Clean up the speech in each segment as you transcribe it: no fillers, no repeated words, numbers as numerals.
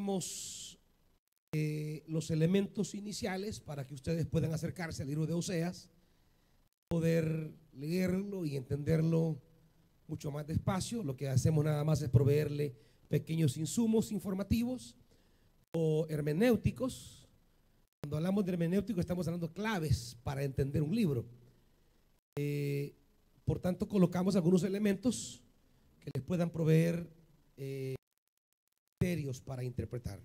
Dimos los elementos iniciales para que ustedes puedan acercarse al libro de Oseas, poder leerlo y entenderlo mucho más despacio. Lo que hacemos nada más es proveerle pequeños insumos informativos o hermenéuticos. Cuando hablamos de hermenéutico estamos hablando claves para entender un libro. Por tanto, colocamos algunos elementos que les puedan proveer criterios para interpretar.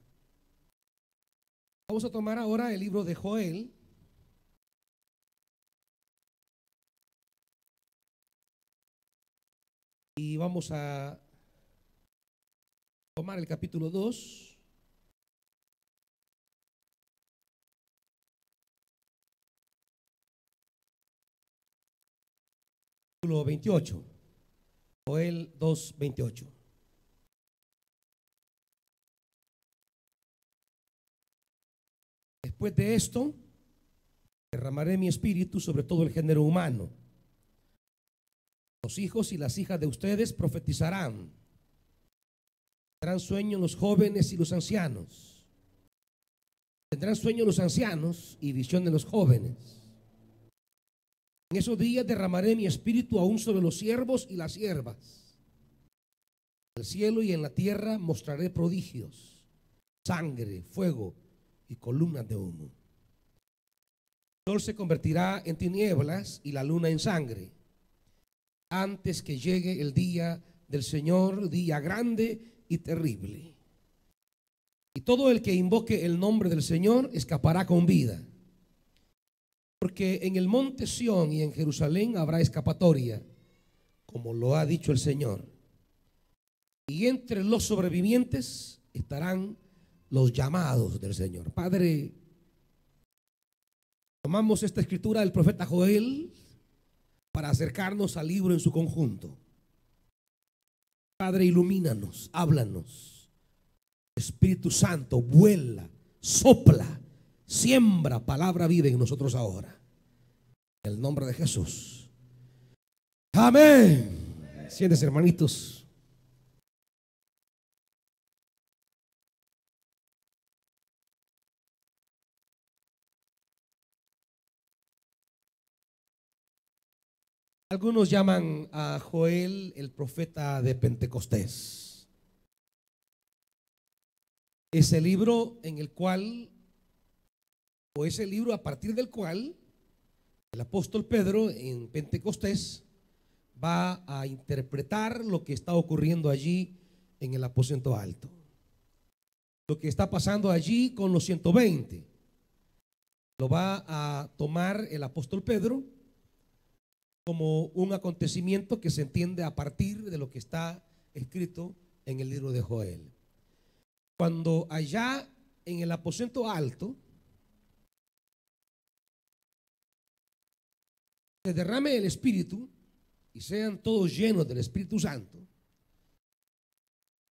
Vamos a tomar ahora el libro de Joel. Y vamos a tomar el capítulo 2. Capítulo 28. Joel 2:28. Después de esto, derramaré mi espíritu sobre todo el género humano. Los hijos y las hijas de ustedes profetizarán. Tendrán sueño los jóvenes y los ancianos. Tendrán sueño los ancianos y visión de los jóvenes. En esos días derramaré mi espíritu aún sobre los siervos y las siervas. En el cielo y en la tierra mostraré prodigios, sangre, fuego y columnas de humo. El sol se convertirá en tinieblas y la luna en sangre, antes que llegue el día del Señor, día grande y terrible. Y todo el que invoque el nombre del Señor escapará con vida. Porque en el monte Sión y en Jerusalén habrá escapatoria, como lo ha dicho el Señor. Y entre los sobrevivientes estarán los llamados del Señor. Padre, tomamos esta escritura del profeta Joel para acercarnos al libro en su conjunto. Padre, ilumínanos, háblanos. Espíritu Santo, vuela, sopla, siembra palabra viva en nosotros ahora. En el nombre de Jesús. Amén. Siéntense, hermanitos. Algunos llaman a Joel el profeta de Pentecostés. Ese libro en el cual, o ese libro a partir del cual el apóstol Pedro en Pentecostés va a interpretar lo que está ocurriendo allí en el aposento alto. Lo que está pasando allí con los 120. Lo va a tomar el apóstol Pedro como un acontecimiento que se entiende a partir de lo que está escrito en el libro de Joel. Cuando allá en el aposento alto se derrame el Espíritu y sean todos llenos del Espíritu Santo,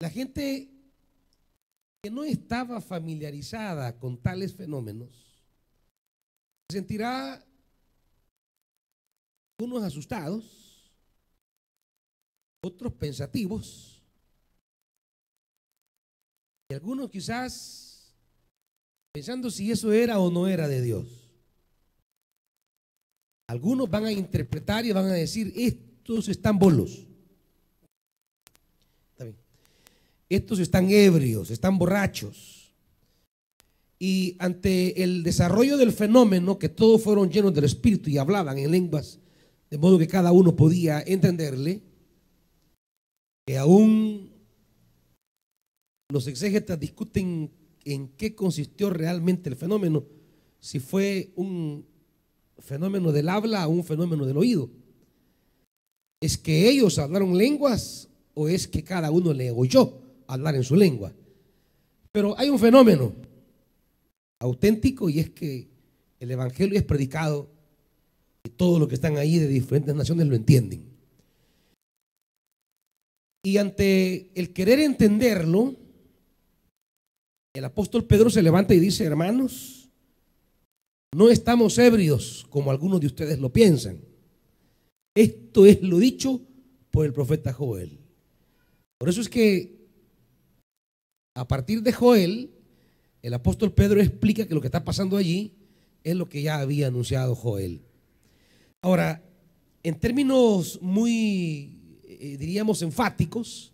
la gente que no estaba familiarizada con tales fenómenos se sentirá unos asustados, otros pensativos y algunos quizás pensando si eso era o no era de Dios. Algunos van a interpretar y van a decir: estos están bolos, está bien, estos están ebrios, están borrachos. Y ante el desarrollo del fenómeno, que todos fueron llenos del Espíritu y hablaban en lenguas, de modo que cada uno podía entenderle, que aún los exégetas discuten en qué consistió realmente el fenómeno, si fue un fenómeno del habla o un fenómeno del oído. ¿Es que ellos hablaron lenguas o es que cada uno le oyó hablar en su lengua? Pero hay un fenómeno auténtico, y es que el evangelio es predicado y todos los que están ahí de diferentes naciones lo entienden. Y ante el querer entenderlo, el apóstol Pedro se levanta y dice: hermanos, no estamos ebrios como algunos de ustedes lo piensan. Esto es lo dicho por el profeta Joel. Por eso es que A partir de Joel, el apóstol Pedro explica que lo que está pasando allí es lo que ya había anunciado Joel. Ahora, en términos muy, diríamos, enfáticos,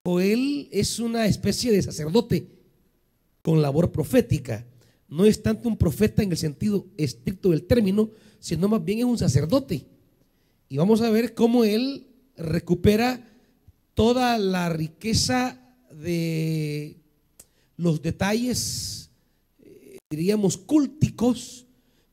Joel es una especie de sacerdote con labor profética. No es tanto un profeta en el sentido estricto del término, sino más bien es un sacerdote. Y vamos a ver cómo él recupera toda la riqueza de los detalles, diríamos, cúlticos,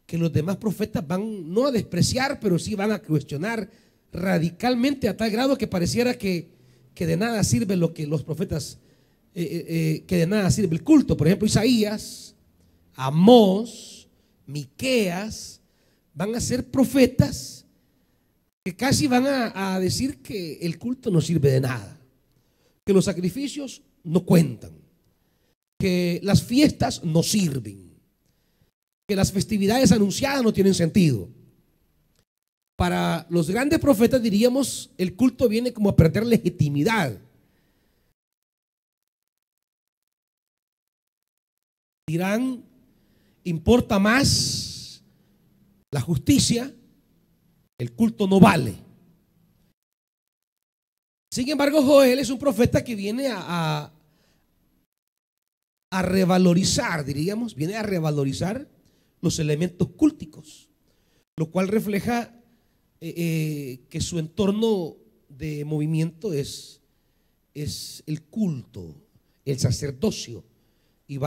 que los demás profetas van no a despreciar, pero sí van a cuestionar radicalmente, a tal grado que pareciera que de nada sirve lo que los profetas, que de nada sirve el culto. Por ejemplo, Isaías, Amós, Miqueas van a ser profetas que casi van a decir que el culto no sirve de nada, que los sacrificios no cuentan, que las fiestas no sirven, que las festividades anunciadas no tienen sentido. Para los grandes profetas, diríamos, el culto viene como a perder legitimidad. Dirán, importa más la justicia, el culto no vale. Sin embargo, Joel es un profeta que viene a revalorizar, diríamos, viene a revalorizar los elementos cúlticos, lo cual refleja que su entorno de movimiento es el culto, el sacerdocio. Y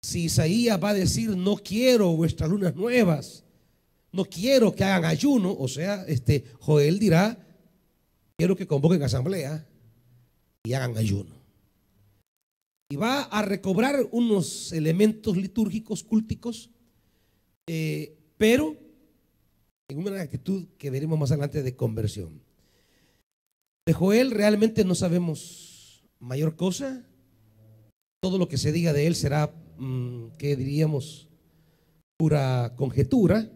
si Isaías va a decir, no quiero vuestras lunas nuevas, no quiero que hagan ayuno, o sea, Joel dirá, quiero que convoquen asamblea y hagan ayuno. Y va a recobrar unos elementos litúrgicos, cúlticos, pero en una actitud que veremos más adelante de conversión. De Joel realmente no sabemos mayor cosa. Todo lo que se diga de él será, que diríamos, pura conjetura.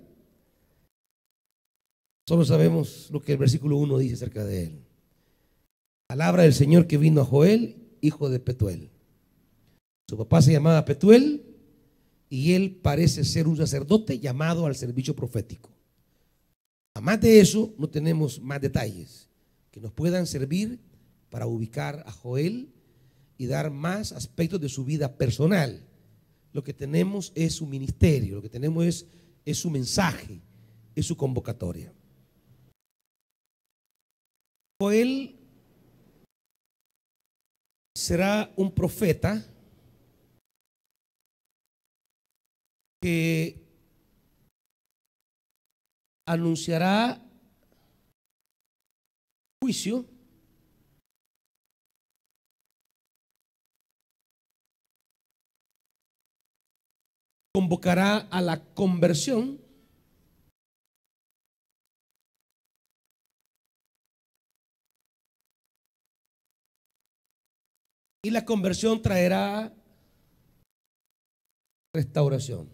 Solo sabemos lo que el versículo 1 dice acerca de él. Palabra del Señor que vino a Joel, hijo de Petuel. Su papá se llamaba Petuel y él parece ser un sacerdote llamado al servicio profético. Además de eso, no tenemos más detalles que nos puedan servir para ubicar a Joel y dar más aspectos de su vida personal. Lo que tenemos es su ministerio, lo que tenemos es su mensaje, es su convocatoria. Joel será un profeta que anunciará juicio, convocará a la conversión y la conversión traerá restauración.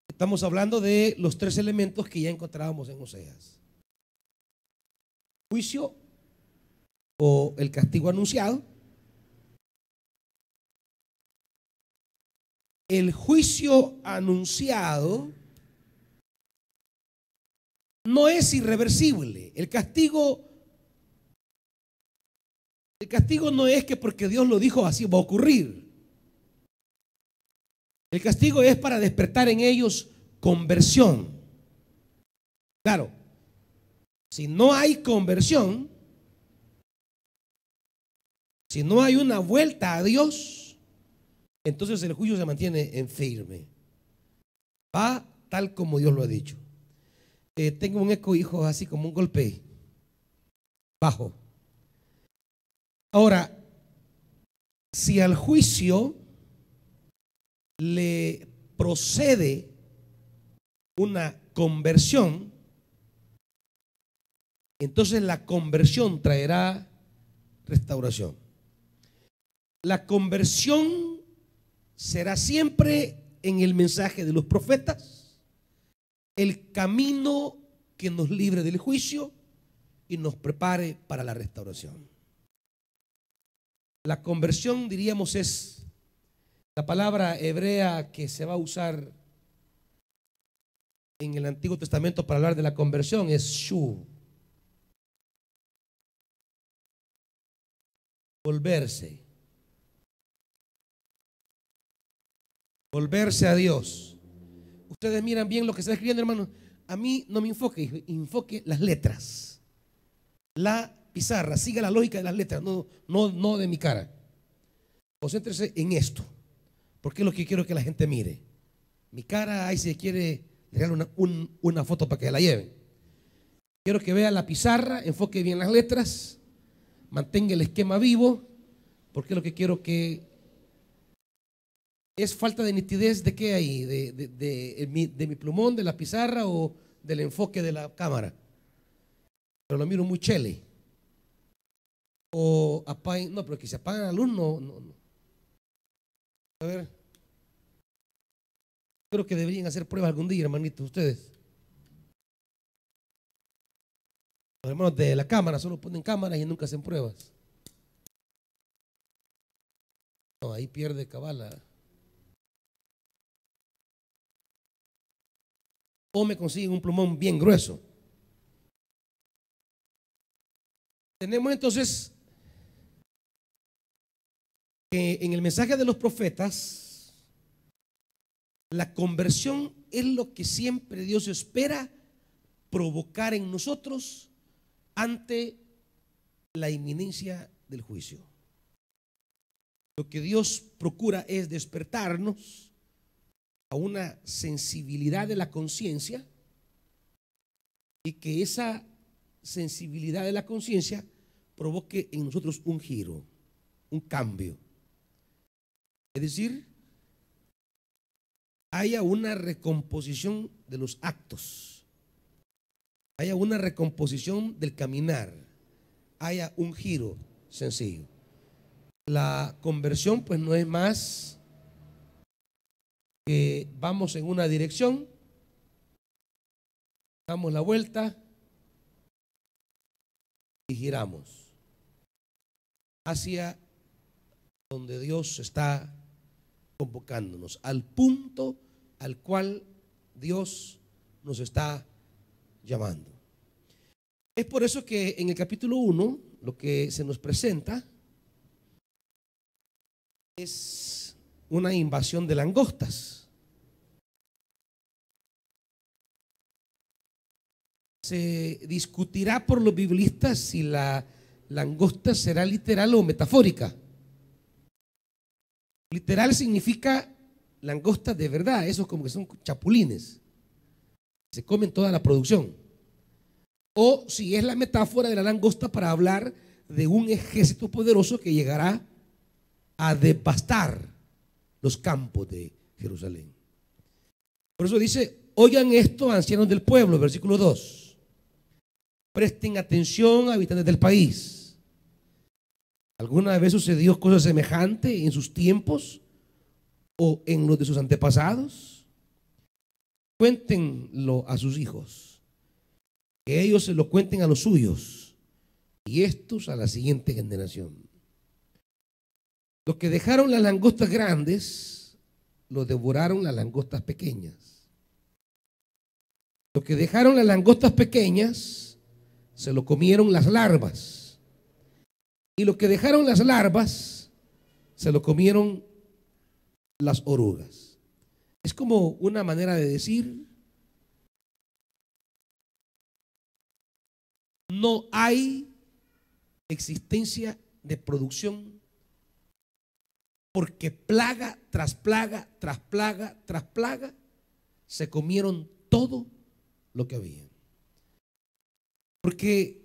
Estamos hablando de los tres elementos que ya encontrábamos en Oseas: juicio o el castigo anunciado, el juicio anunciado no es irreversible. El castigo no es que porque Dios lo dijo así va a ocurrir. El castigo es para despertar en ellos conversión. Claro, si no hay conversión, si no hay una vuelta a Dios, entonces el juicio se mantiene en firme. Va tal como Dios lo ha dicho. Tengo un eco, hijo, así como un golpe bajo. Ahora, si al juicio le procede una conversión, entonces la conversión traerá restauración. La conversión será siempre en el mensaje de los profetas el camino que nos libre del juicio y nos prepare para la restauración. La conversión, diríamos, es la palabra hebrea que se va a usar en el Antiguo Testamento para hablar de la conversión, es shuv. Volverse. Volverse a Dios. Ustedes miran bien lo que está escribiendo, hermano. A mí no me enfoque las letras. La pizarra, siga la lógica de las letras, no de mi cara. Concéntrese en esto, porque es lo que quiero que la gente mire. Mi cara, ahí se quiere dejar una foto para que la lleven. Quiero que vea la pizarra, enfoque bien las letras, mantenga el esquema vivo, porque es lo que quiero que... ¿Es falta de nitidez de qué hay? ¿De mi plumón, de la pizarra o del enfoque de la cámara? Pero lo miro muy chele. O apaguen, no, pero que se apaga la luz, no. A ver. Creo que deberían hacer pruebas algún día, hermanitos, ustedes. Los hermanos de la cámara solo ponen cámaras y nunca hacen pruebas. No, ahí pierde cabala. O me consiguen un plumón bien grueso. Tenemos entonces que en el mensaje de los profetas, la conversión es lo que siempre Dios espera provocar en nosotros ante la inminencia del juicio. Lo que Dios procura es despertarnos a una sensibilidad de la conciencia y que esa sensibilidad de la conciencia provoque en nosotros un giro, un cambio. Es decir, haya una recomposición de los actos, haya una recomposición del caminar, haya un giro sencillo. La conversión pues no es más que vamos en una dirección, damos la vuelta y giramos hacia donde Dios está convocándonos, al punto al cual Dios nos está llamando. Es por eso que en el capítulo 1 lo que se nos presenta es una invasión de langostas. Se discutirá por los biblistas si la langosta será literal o metafórica. Literal significa langosta de verdad, esos como que son chapulines, se comen toda la producción. O si es la metáfora de la langosta para hablar de un ejército poderoso que llegará a devastar los campos de Jerusalén. Por eso dice: oigan esto, ancianos del pueblo, versículo 2. Presten atención, habitantes del país. ¿Alguna vez sucedió cosa semejante en sus tiempos o en los de sus antepasados? Cuéntenlo a sus hijos, que ellos se lo cuenten a los suyos y estos a la siguiente generación. Los que dejaron las langostas grandes, los devoraron las langostas pequeñas. Los que dejaron las langostas pequeñas, se lo comieron las larvas. Y los que dejaron las larvas, se lo comieron las orugas. Es como una manera de decir: no hay existencia de producción, porque plaga tras plaga, tras plaga, tras plaga, se comieron todo lo que había. Porque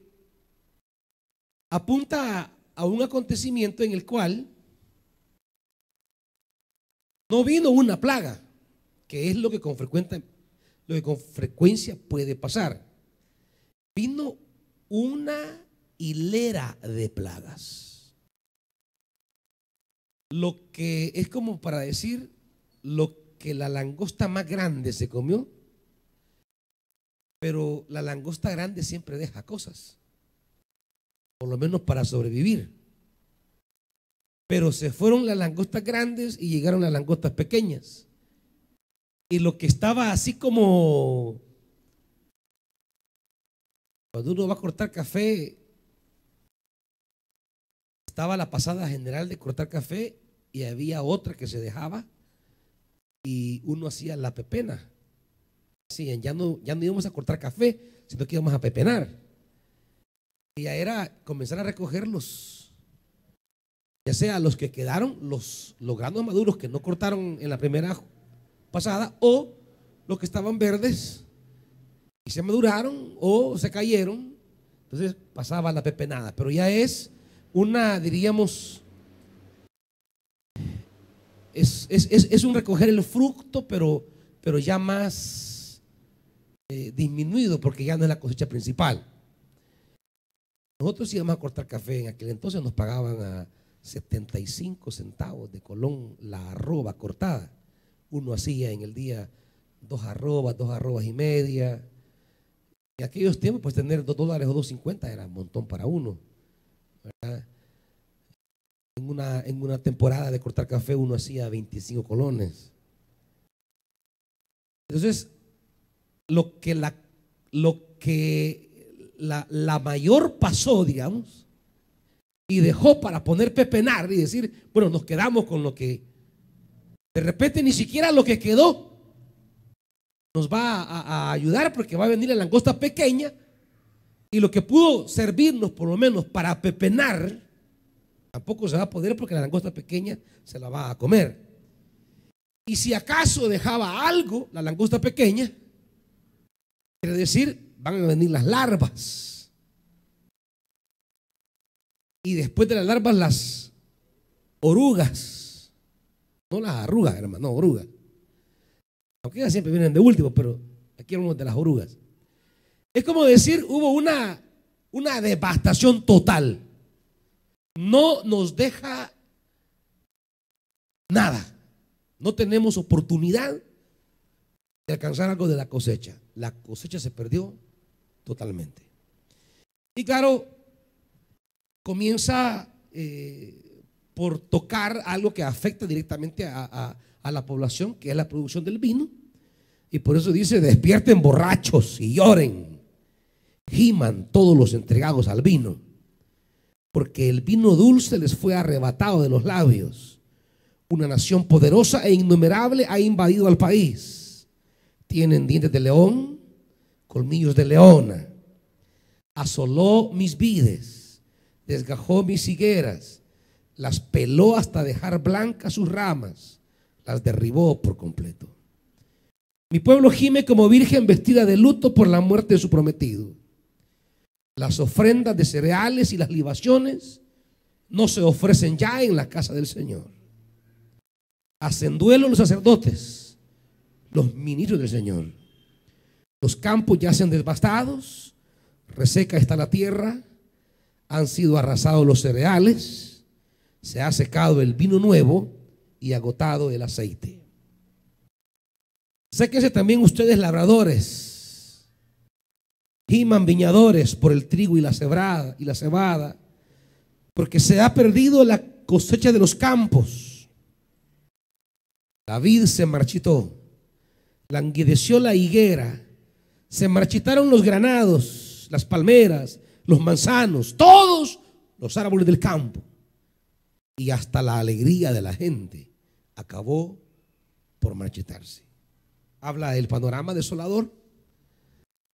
apunta a un acontecimiento en el cual no vino una plaga, que es lo que con frecuencia puede pasar. Vino una hilera de plagas. Lo que es como para decir, lo que la langosta más grande se comió, pero la langosta grande siempre deja cosas, por lo menos para sobrevivir. Pero se fueron las langostas grandes y llegaron las langostas pequeñas. Y lo que estaba así como cuando uno va a cortar café, estaba la pasada general de cortar café y había otra que se dejaba y uno hacía la pepena. Sí, ya no íbamos a cortar café, sino que íbamos a pepenar. Y ya era comenzar a recogerlos, ya sea los que quedaron, los granos maduros que no cortaron en la primera pasada, o los que estaban verdes y se maduraron o se cayeron. Entonces pasaba la pepenada, pero ya es una, diríamos, es un recoger el fruto, pero ya más disminuido, porque ya no es la cosecha principal. Nosotros íbamos a cortar café, en aquel entonces nos pagaban a 75 centavos de colón la arroba cortada. Uno hacía en el día 2 arrobas y media. En aquellos tiempos, pues tener $2 o 2.50 era un montón para uno, ¿verdad? En una temporada de cortar café uno hacía 25 colones. Entonces, lo que la mayor pasó, digamos, y dejó para poner pepenar y decir, bueno, nos quedamos con lo que de repente ni siquiera lo que quedó nos va a ayudar, porque va a venir la langosta pequeña y lo que pudo servirnos por lo menos para pepenar tampoco se va a poder, porque la langosta pequeña se la va a comer. Y si acaso dejaba algo la langosta pequeña, quiere decir, van a venir las larvas. Y después de las larvas, las orugas. No las arrugas, hermano, no, orugas. Aunque ellas siempre vienen de último, pero aquí hablamos de las orugas. Es como decir, hubo una devastación total. No nos deja nada. No tenemos oportunidad de alcanzar algo de la cosecha. La cosecha se perdió totalmente. Y claro, comienza por tocar algo que afecta directamente a la población, que es la producción del vino. Y por eso dice, despierten borrachos y lloren, giman todos los entregados al vino, porque el vino dulce les fue arrebatado de los labios. Una nación poderosa e innumerable ha invadido al país. Tienen dientes de león, colmillos de leona. Asoló mis vides, desgajó mis higueras, las peló hasta dejar blancas sus ramas, las derribó por completo. Mi pueblo gime como virgen vestida de luto por la muerte de su prometido. Las ofrendas de cereales y las libaciones no se ofrecen ya en la casa del Señor. Hacen duelo los sacerdotes, los ministros del Señor. Los campos yacen devastados, reseca está la tierra, han sido arrasados los cereales, se ha secado el vino nuevo y agotado el aceite. Séquense también ustedes, labradores, giman viñadores por el trigo y la cebada, porque se ha perdido la cosecha de los campos. La vid se marchitó, languideció la higuera, se marchitaron los granados, las palmeras, los manzanos, todos los árboles del campo, y hasta la alegría de la gente acabó por marchitarse. Habla del panorama desolador,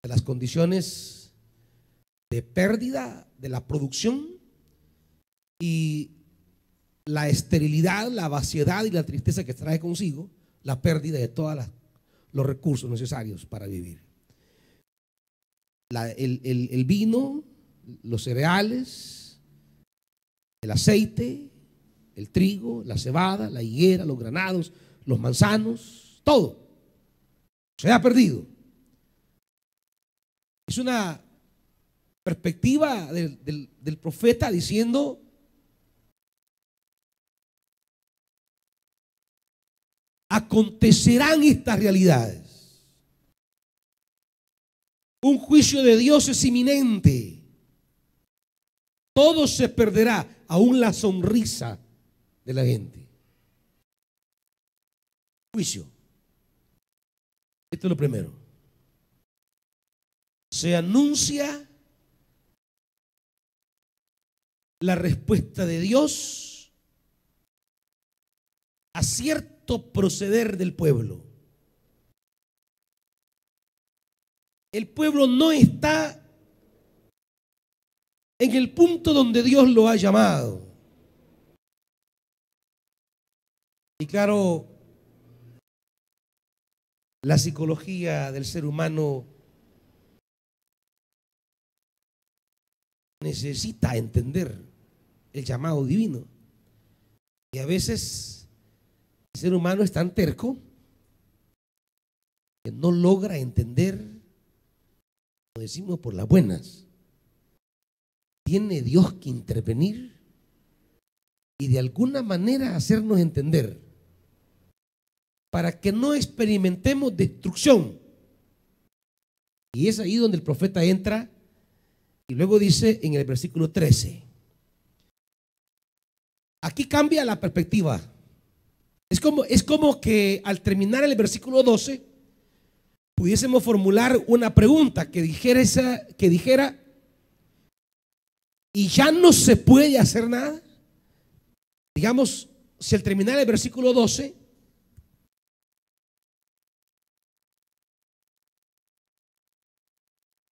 de las condiciones de pérdida de la producción y la esterilidad, la vaciedad y la tristeza que trae consigo la pérdida de todos los recursos necesarios para vivir. El vino, los cereales, el aceite, el trigo, la cebada, la higuera, los granados, los manzanos, todo se ha perdido. Es una perspectiva del profeta diciendo: acontecerán estas realidades Un juicio de Dios es inminente. Todo se perderá, aún la sonrisa de la gente. Juicio. Esto es lo primero. Se anuncia la respuesta de Dios a cierto proceder del pueblo. El pueblo no está en el punto donde Dios lo ha llamado. Y claro, la psicología del ser humano necesita entender el llamado divino. Y a veces el ser humano es tan terco que no logra entender, como decimos, por las buenas. Tiene Dios que intervenir y de alguna manera hacernos entender para que no experimentemos destrucción. Y es ahí donde el profeta entra y luego dice en el versículo 13. Aquí cambia la perspectiva. Es como que al terminar el versículo 12 pudiésemos formular una pregunta que dijera ¿y ya no se puede hacer nada? Digamos, si al terminar el versículo 12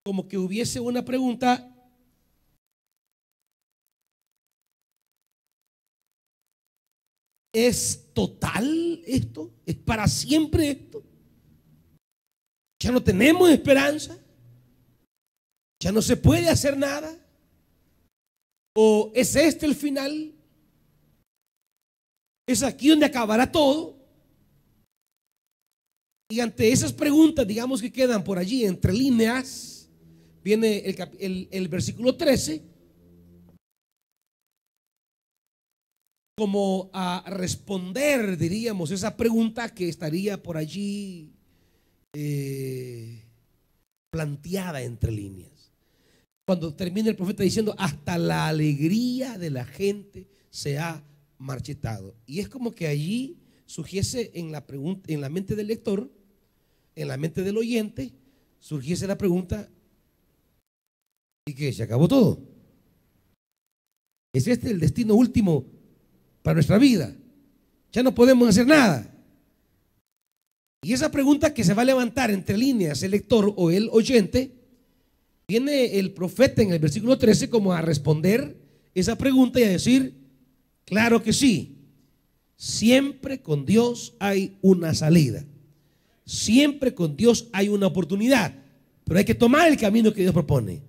como que hubiese una pregunta, ¿es total esto? ¿Es para siempre esto? ¿Ya no tenemos esperanza? ¿Ya no se puede hacer nada? ¿O es este el final? ¿Es aquí donde acabará todo? Y ante esas preguntas, digamos que quedan por allí entre líneas, viene el versículo 13 como a responder, diríamos, esa pregunta que estaría por allí planteada entre líneas. Cuando termina el profeta diciendo, hasta la alegría de la gente se ha marchitado. Y es como que allí surgiese en la pregunta, en la mente del lector, en la mente del oyente, surgiese la pregunta, ¿y qué? ¿Se acabó todo? ¿Es este el destino último para nuestra vida? ¿Ya no podemos hacer nada? Y esa pregunta que se va a levantar entre líneas el lector o el oyente, viene el profeta en el versículo 13 como a responder esa pregunta y a decir, claro que sí, siempre con Dios hay una salida, siempre con Dios hay una oportunidad, pero hay que tomar el camino que Dios propone.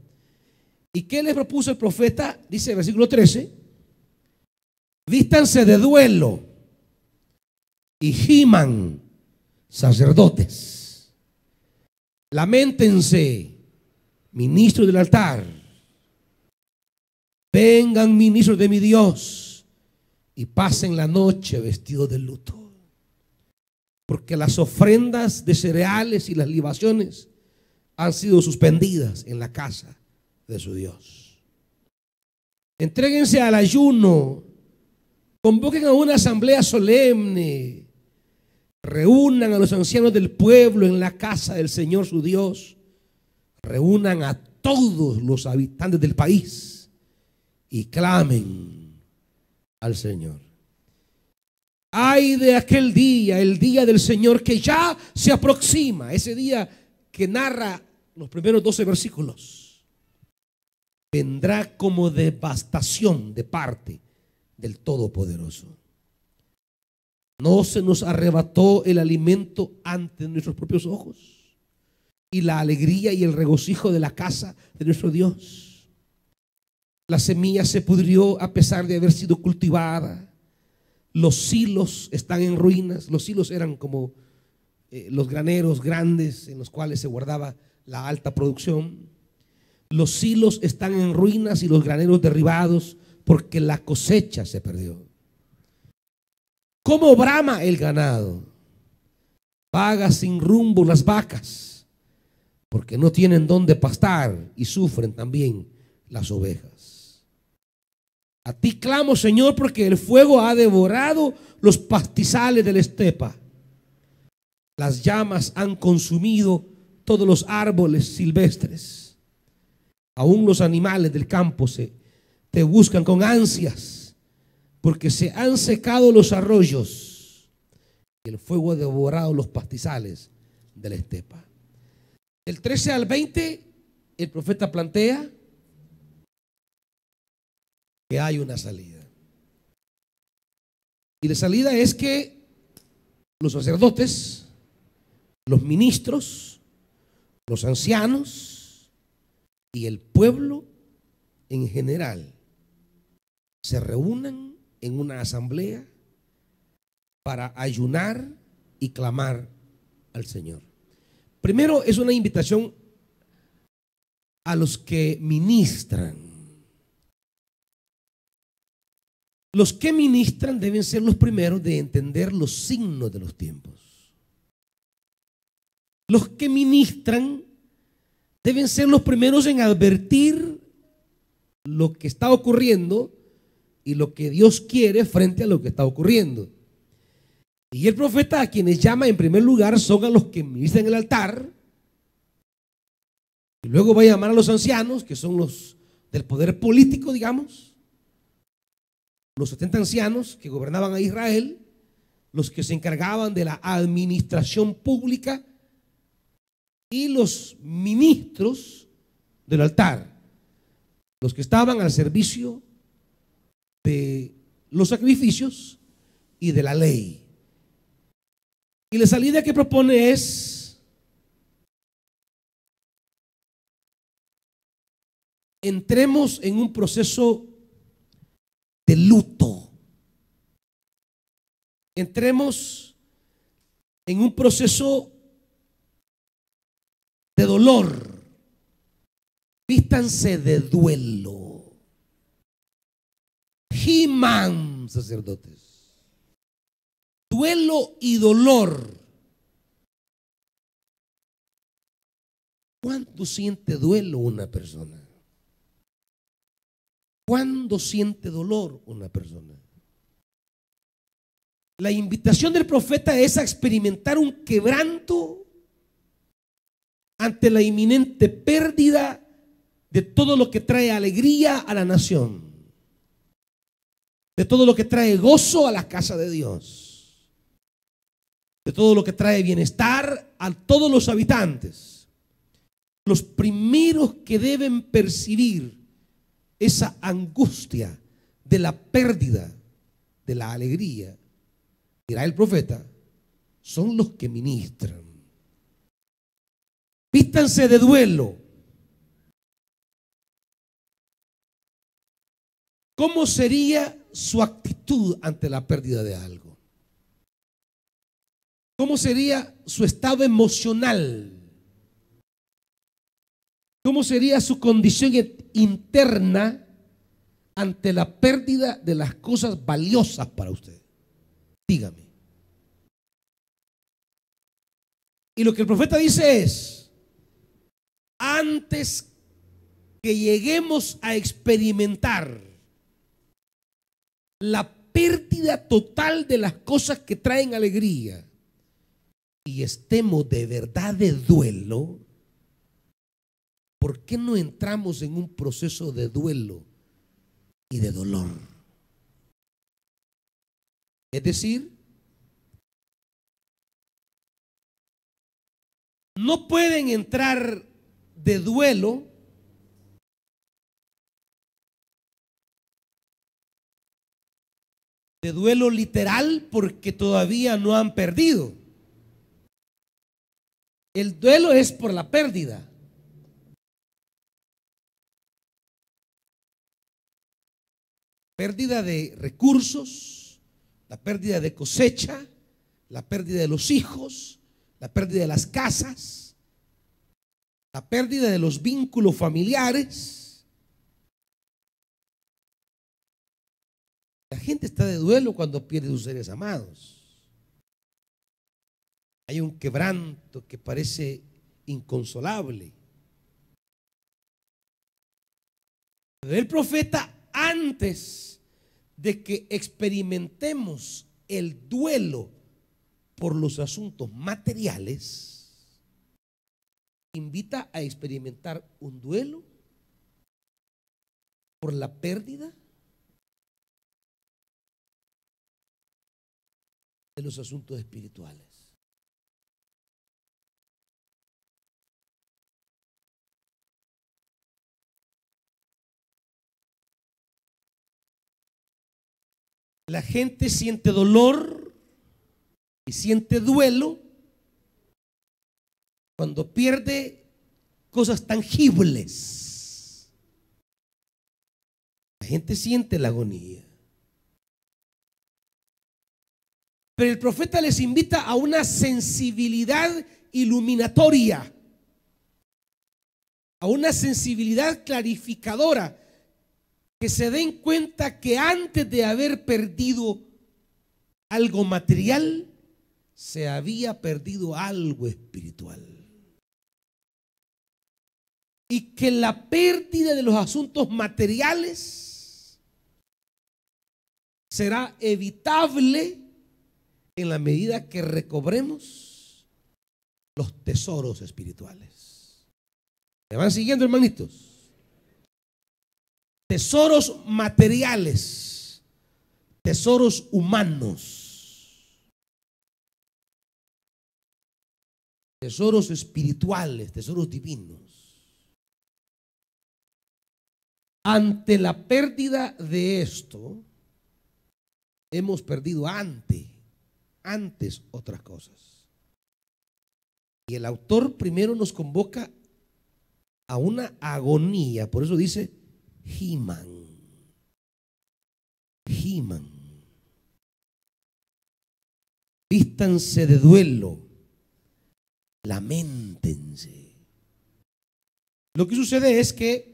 ¿Y qué le propuso el profeta? Dice el versículo 13, vístanse de duelo y giman sacerdotes, lamentense ministros del altar, vengan ministros de mi Dios y pasen la noche vestidos de luto, porque las ofrendas de cereales y las libaciones han sido suspendidas en la casa de su Dios. Entréguense al ayuno, convoquen a una asamblea solemne, reúnan a los ancianos del pueblo en la casa del Señor su Dios, reúnan a todos los habitantes del país y clamen al Señor. Ay de aquel día, el día del Señor que ya se aproxima, ese día que narra los primeros 12 versículos. Vendrá como devastación de parte del Todopoderoso. No se nos arrebató el alimento ante nuestros propios ojos y la alegría y el regocijo de la casa de nuestro Dios. La semilla se pudrió a pesar de haber sido cultivada. Los silos están en ruinas. Los silos eran como los graneros grandes en los cuales se guardaba la alta producción. Los silos están en ruinas y los graneros derribados porque la cosecha se perdió. ¿Cómo brama el ganado? Vaga sin rumbo las vacas. porque no tienen dónde pastar y sufren también las ovejas. A ti clamo, Señor, porque el fuego ha devorado los pastizales de la estepa. Las llamas han consumido todos los árboles silvestres. Aún los animales del campo te buscan con ansias, porque se han secado los arroyos. El fuego ha devorado los pastizales de la estepa. Del 13 al 20, el profeta plantea que hay una salida. Y la salida es que los sacerdotes, los ministros, los ancianos y el pueblo en general se reúnan en una asamblea para ayunar y clamar al Señor. Primero es una invitación a los que ministran. Los que ministran deben ser los primeros de entender los signos de los tiempos. Los que ministran deben ser los primeros en advertir lo que está ocurriendo y lo que Dios quiere frente a lo que está ocurriendo. Y el profeta, a quienes llama en primer lugar, son a los que ministran en el altar. Y luego va a llamar a los ancianos, que son los del poder político, digamos. Los 70 ancianos que gobernaban a Israel, los que se encargaban de la administración pública, y los ministros del altar, los que estaban al servicio de los sacrificios y de la ley. Y la salida que propone es: entremos en un proceso de luto. Entremos en un proceso de dolor. Vístanse de duelo. He-man, sacerdotes. Duelo y dolor. ¿Cuándo siente duelo una persona? ¿Cuándo siente dolor una persona? La invitación del profeta es a experimentar un quebranto ante la inminente pérdida de todo lo que trae alegría a la nación, de todo lo que trae gozo a la casa de Dios, de todo lo que trae bienestar a todos los habitantes. Los primeros que deben percibir esa angustia de la pérdida de la alegría, dirá el profeta, son los que ministran. Vístanse de duelo. ¿Cómo sería su actitud ante la pérdida de algo? ¿Cómo sería su estado emocional? ¿Cómo sería su condición interna ante la pérdida de las cosas valiosas para usted? Dígame. Y lo que el profeta dice es: antes que lleguemos a experimentar la pérdida total de las cosas que traen alegría y estemos de verdad de duelo, ¿por qué no entramos en un proceso de duelo y de dolor? Es decir, no pueden entrar de duelo literal, porque todavía no han perdido. El duelo es por la pérdida. Pérdida de recursos, la pérdida de cosecha, la pérdida de los hijos, la pérdida de las casas, la pérdida de los vínculos familiares. La gente está de duelo cuando pierde sus seres amados. Hay un quebranto que parece inconsolable. El profeta, antes de que experimentemos el duelo por los asuntos materiales, invita a experimentar un duelo por la pérdida de los asuntos espirituales. La gente siente dolor y siente duelo cuando pierde cosas tangibles. La gente siente la agonía. Pero el profeta les invita a una sensibilidad iluminatoria, a una sensibilidad clarificadora, que se den cuenta que antes de haber perdido algo material, se había perdido algo espiritual. Y que la pérdida de los asuntos materiales será evitable en la medida que recobremos los tesoros espirituales. ¿Me van siguiendo, hermanitos? Tesoros materiales, tesoros humanos, tesoros espirituales, tesoros divinos. Ante la pérdida de esto, hemos perdido antes otras cosas. Y el autor primero nos convoca a una agonía, por eso dice Giman. Vístanse de duelo, lamentense. Lo que sucede es que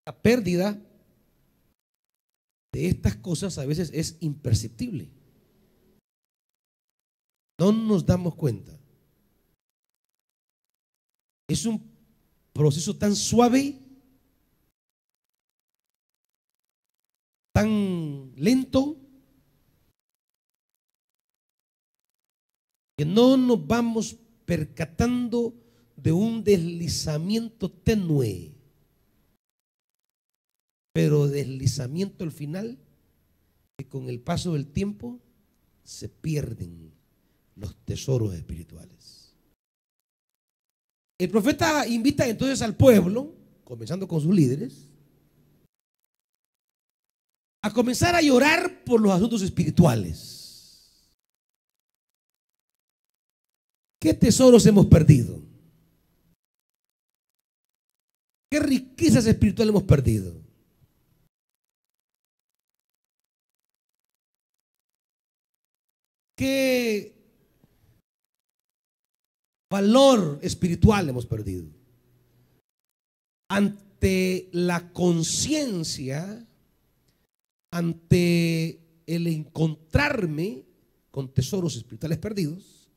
la pérdida de estas cosas a veces es imperceptible. No nos damos cuenta. Es un proceso tan suave, tan lento, que no nos vamos percatando de un deslizamiento tenue, pero deslizamiento al final, que con el paso del tiempo se pierden los tesoros espirituales. El profeta invita entonces al pueblo, comenzando con sus líderes, a comenzar a llorar por los asuntos espirituales. ¿Qué tesoros hemos perdido? ¿Qué riquezas espirituales hemos perdido? ¿Qué valor espiritual hemos perdido? Ante la conciencia, ante el encontrarme con tesoros espirituales perdidos,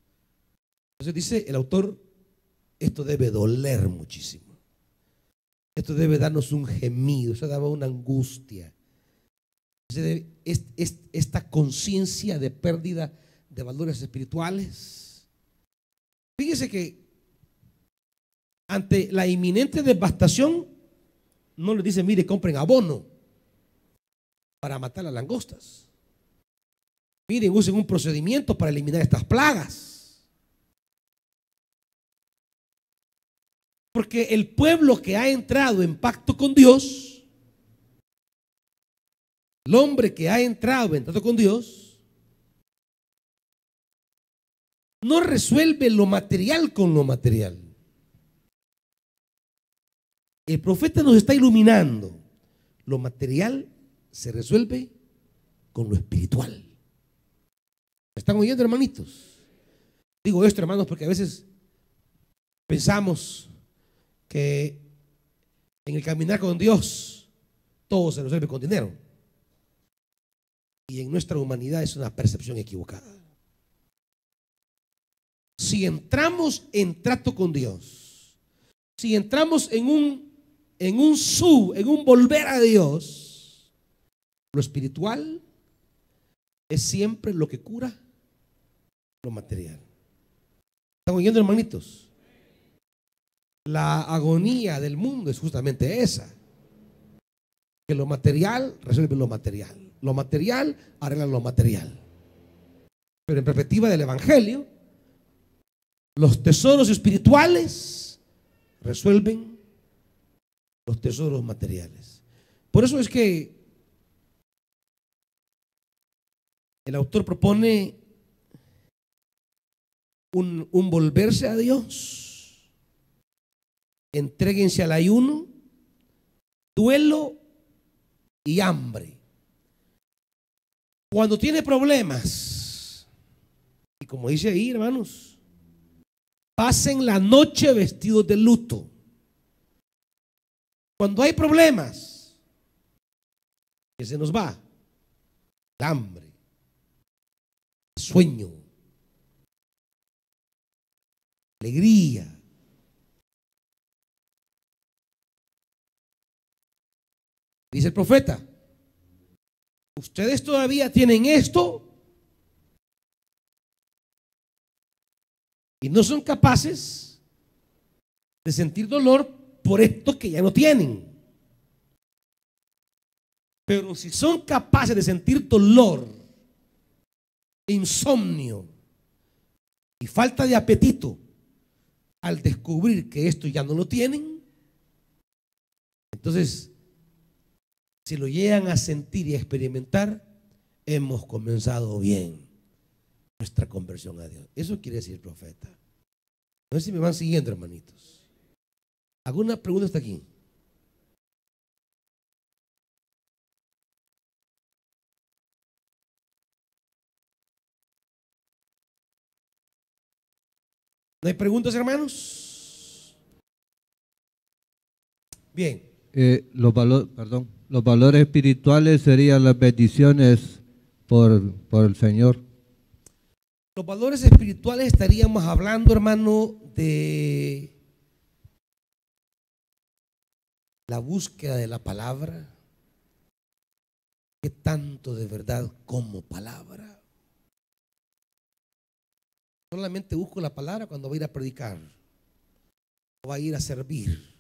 entonces dice el autor, esto debe doler muchísimo. Esto debe darnos un gemido, eso daba una angustia. Esta conciencia de pérdida de valores espirituales. Fíjese que ante la inminente devastación no le dice, mire, compren abono para matar las langostas. Miren, usen un procedimiento para eliminar estas plagas. Porque el pueblo que ha entrado en pacto con Dios, el hombre que ha entrado en trato con Dios, no resuelve lo material con lo material. El profeta nos está iluminando. Lo material se resuelve con lo espiritual. ¿Me están oyendo, hermanitos? Digo esto, hermanos, porque a veces pensamos que en el caminar con Dios todo se resuelve con dinero. Y en nuestra humanidad es una percepción equivocada. si entramos en trato con Dios, si entramos en un volver a Dios, lo espiritual es siempre lo que cura lo material. ¿Están oyendo, hermanitos? La agonía del mundo es justamente esa, que lo material resuelve lo material arregla lo material. Pero en perspectiva del evangelio, los tesoros espirituales resuelven los tesoros materiales. Por eso es que el autor propone un volverse a Dios. Entréguense al ayuno, duelo y hambre. Cuando tiene problemas, y como dice ahí, hermanos, pasen la noche vestidos de luto. Cuando hay problemas, que se nos va el hambre, el sueño, alegría. Dice el profeta, ustedes todavía tienen esto y no son capaces de sentir dolor por esto que ya no tienen. Pero si son capaces de sentir dolor, insomnio y falta de apetito al descubrir que esto ya no lo tienen, entonces, si lo llegan a sentir y a experimentar, hemos comenzado bien nuestra conversión a Dios. Eso quiere decir el profeta. No sé si me van siguiendo, hermanitos. ¿Alguna pregunta hasta aquí? ¿No hay preguntas, hermanos? Bien. Los valores espirituales serían las bendiciones por el Señor. Los valores espirituales estaríamos hablando, hermano, de la búsqueda de la palabra. ¿Qué tanto de verdad como palabra? Solamente busco la palabra cuando voy a ir a predicar o va a ir a servir.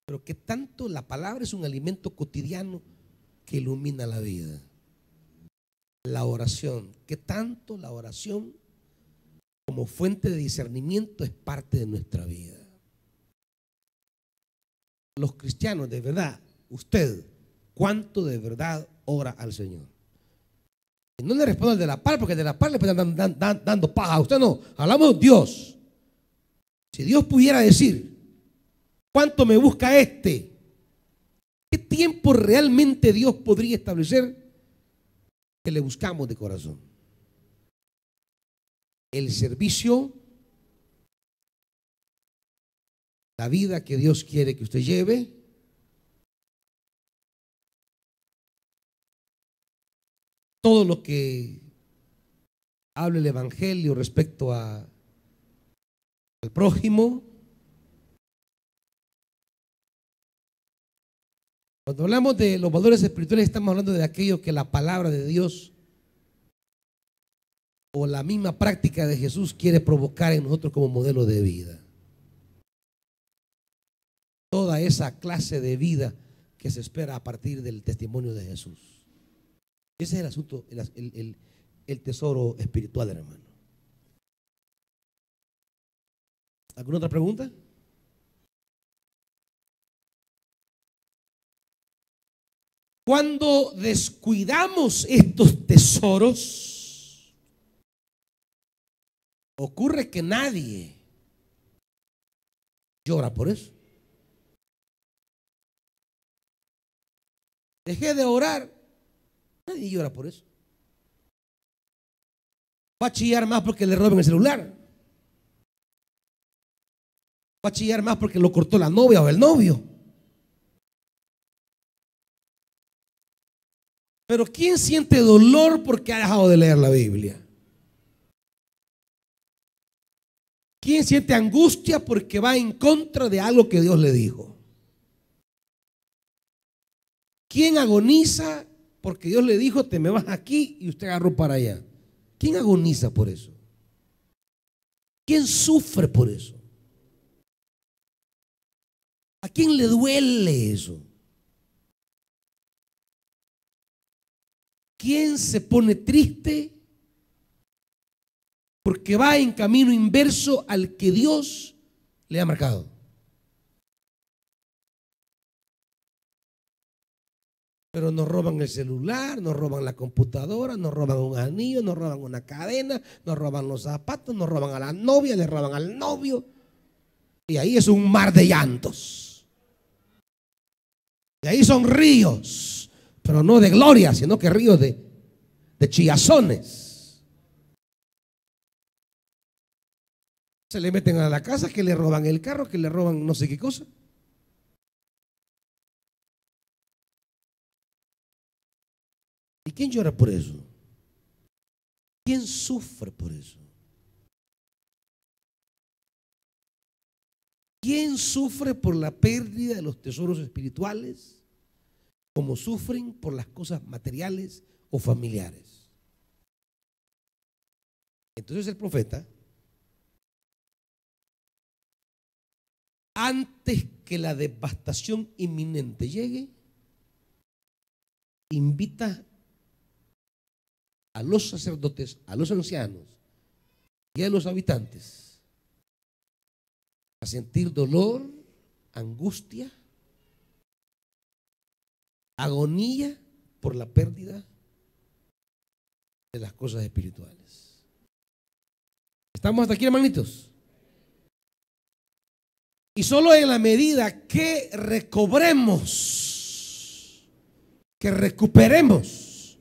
Pero qué tanto la palabra es un alimento cotidiano que ilumina la vida. La oración, qué tanto la oración como fuente de discernimiento es parte de nuestra vida. Los cristianos, de verdad, usted, ¿cuánto de verdad ora al Señor? Y no le respondo al de la par, porque el de la par le están dando paja a usted. No, hablamos de Dios. Si Dios pudiera decir, ¿cuánto me busca este? ¿Qué tiempo realmente Dios podría establecer que le buscamos de corazón? El servicio, la vida que Dios quiere que usted lleve, todo lo que habla el evangelio respecto al prójimo. Cuando hablamos de los valores espirituales, estamos hablando de aquello que la palabra de Dios o la misma práctica de Jesús quiere provocar en nosotros como modelo de vida. Toda esa clase de vida que se espera a partir del testimonio de Jesús. Ese es el asunto, el tesoro espiritual, hermano. ¿Alguna otra pregunta? Cuando descuidamos estos tesoros, ocurre que nadie llora por eso. Dejé de orar, nadie llora por eso. Va a chillar más porque le roben el celular. Va a chillar más porque lo cortó la novia o el novio. Pero ¿quién siente dolor porque ha dejado de leer la Biblia? ¿Quién siente angustia porque va en contra de algo que Dios le dijo? ¿Quién agoniza porque Dios le dijo, te me vas aquí y usted agarró para allá? ¿Quién agoniza por eso? ¿Quién sufre por eso? ¿A quién le duele eso? ¿Quién se pone triste porque va en camino inverso al que Dios le ha marcado? Pero nos roban el celular, nos roban la computadora, nos roban un anillo, nos roban una cadena, nos roban los zapatos, nos roban a la novia, le roban al novio. Y ahí es un mar de llantos. Y ahí son ríos, pero no de gloria, sino que ríos de chillazones. Se le meten a la casa, que le roban el carro, que le roban no sé qué cosa. ¿Y quién llora por eso? ¿Quién sufre por eso? ¿Quién sufre por la pérdida de los tesoros espirituales como sufren por las cosas materiales o familiares? Entonces el profeta, antes que la devastación inminente llegue, invita a los sacerdotes, a los ancianos y a los habitantes a sentir dolor, angustia, agonía por la pérdida de las cosas espirituales. ¿Estamos hasta aquí, hermanitos? Y solo en la medida que recobremos, que recuperemos,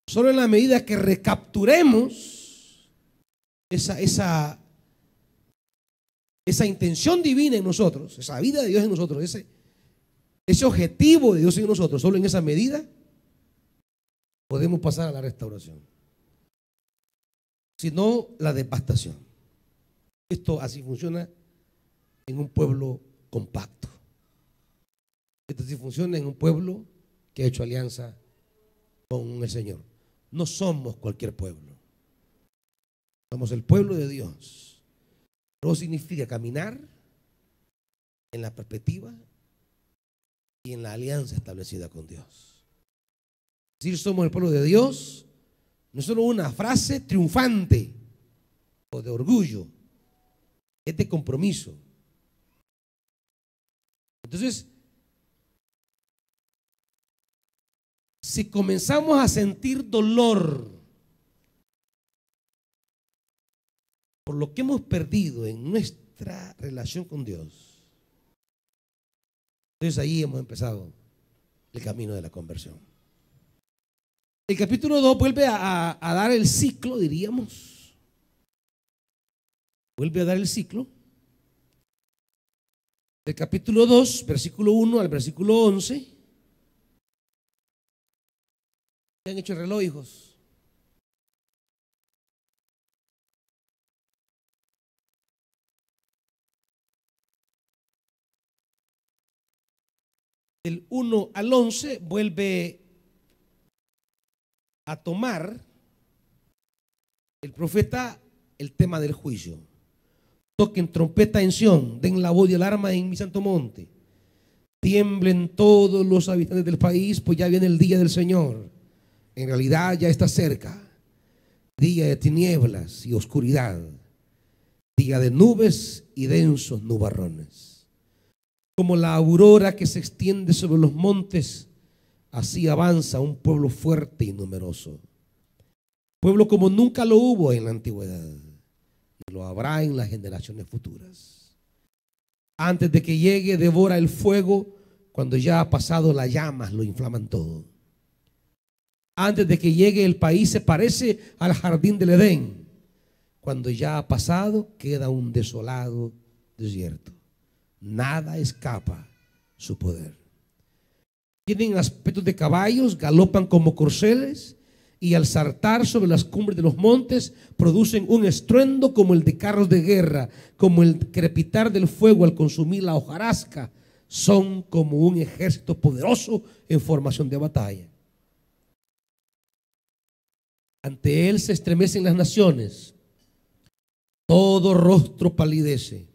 solo en la medida que recapturemos esa intención divina en nosotros, esa vida de Dios en nosotros, ese objetivo de Dios en nosotros, solo en esa medida podemos pasar a la restauración. Si no, la devastación. Esto así funciona en un pueblo compacto. Esto así funciona en un pueblo que ha hecho alianza con el Señor. No somos cualquier pueblo. Somos el pueblo de Dios. No significa caminar en la perspectiva y en la alianza establecida con Dios. Decir somos el pueblo de Dios no es solo una frase triunfante o de orgullo, es de compromiso. Entonces, si comenzamos a sentir dolor por lo que hemos perdido en nuestra relación con Dios, entonces ahí hemos empezado el camino de la conversión. El capítulo 2 vuelve a dar el ciclo, diríamos. Vuelve a dar el ciclo. Del capítulo 2, versículo 1 al versículo 11. ¿Qué han hecho el reloj, hijos? Del 1 al 11 vuelve a tomar el profeta el tema del juicio. Toquen trompeta en Sión, den la voz y alarma en mi santo monte. Tiemblen todos los habitantes del país, pues ya viene el día del Señor. En realidad ya está cerca. Día de tinieblas y oscuridad, día de nubes y densos nubarrones. Como la aurora que se extiende sobre los montes, así avanza un pueblo fuerte y numeroso. Pueblo como nunca lo hubo en la antigüedad, ni lo habrá en las generaciones futuras. Antes de que llegue, devora el fuego. Cuando ya ha pasado, las llamas lo inflaman todo. Antes de que llegue, el país se parece al jardín del Edén. Cuando ya ha pasado, queda un desolado desierto. Nada escapa su poder. Tienen aspectos de caballos, galopan como corceles, y al saltar sobre las cumbres de los montes producen un estruendo como el de carros de guerra, como el crepitar del fuego al consumir la hojarasca. Son como un ejército poderoso en formación de batalla. Ante él se estremecen las naciones, todo rostro palidece.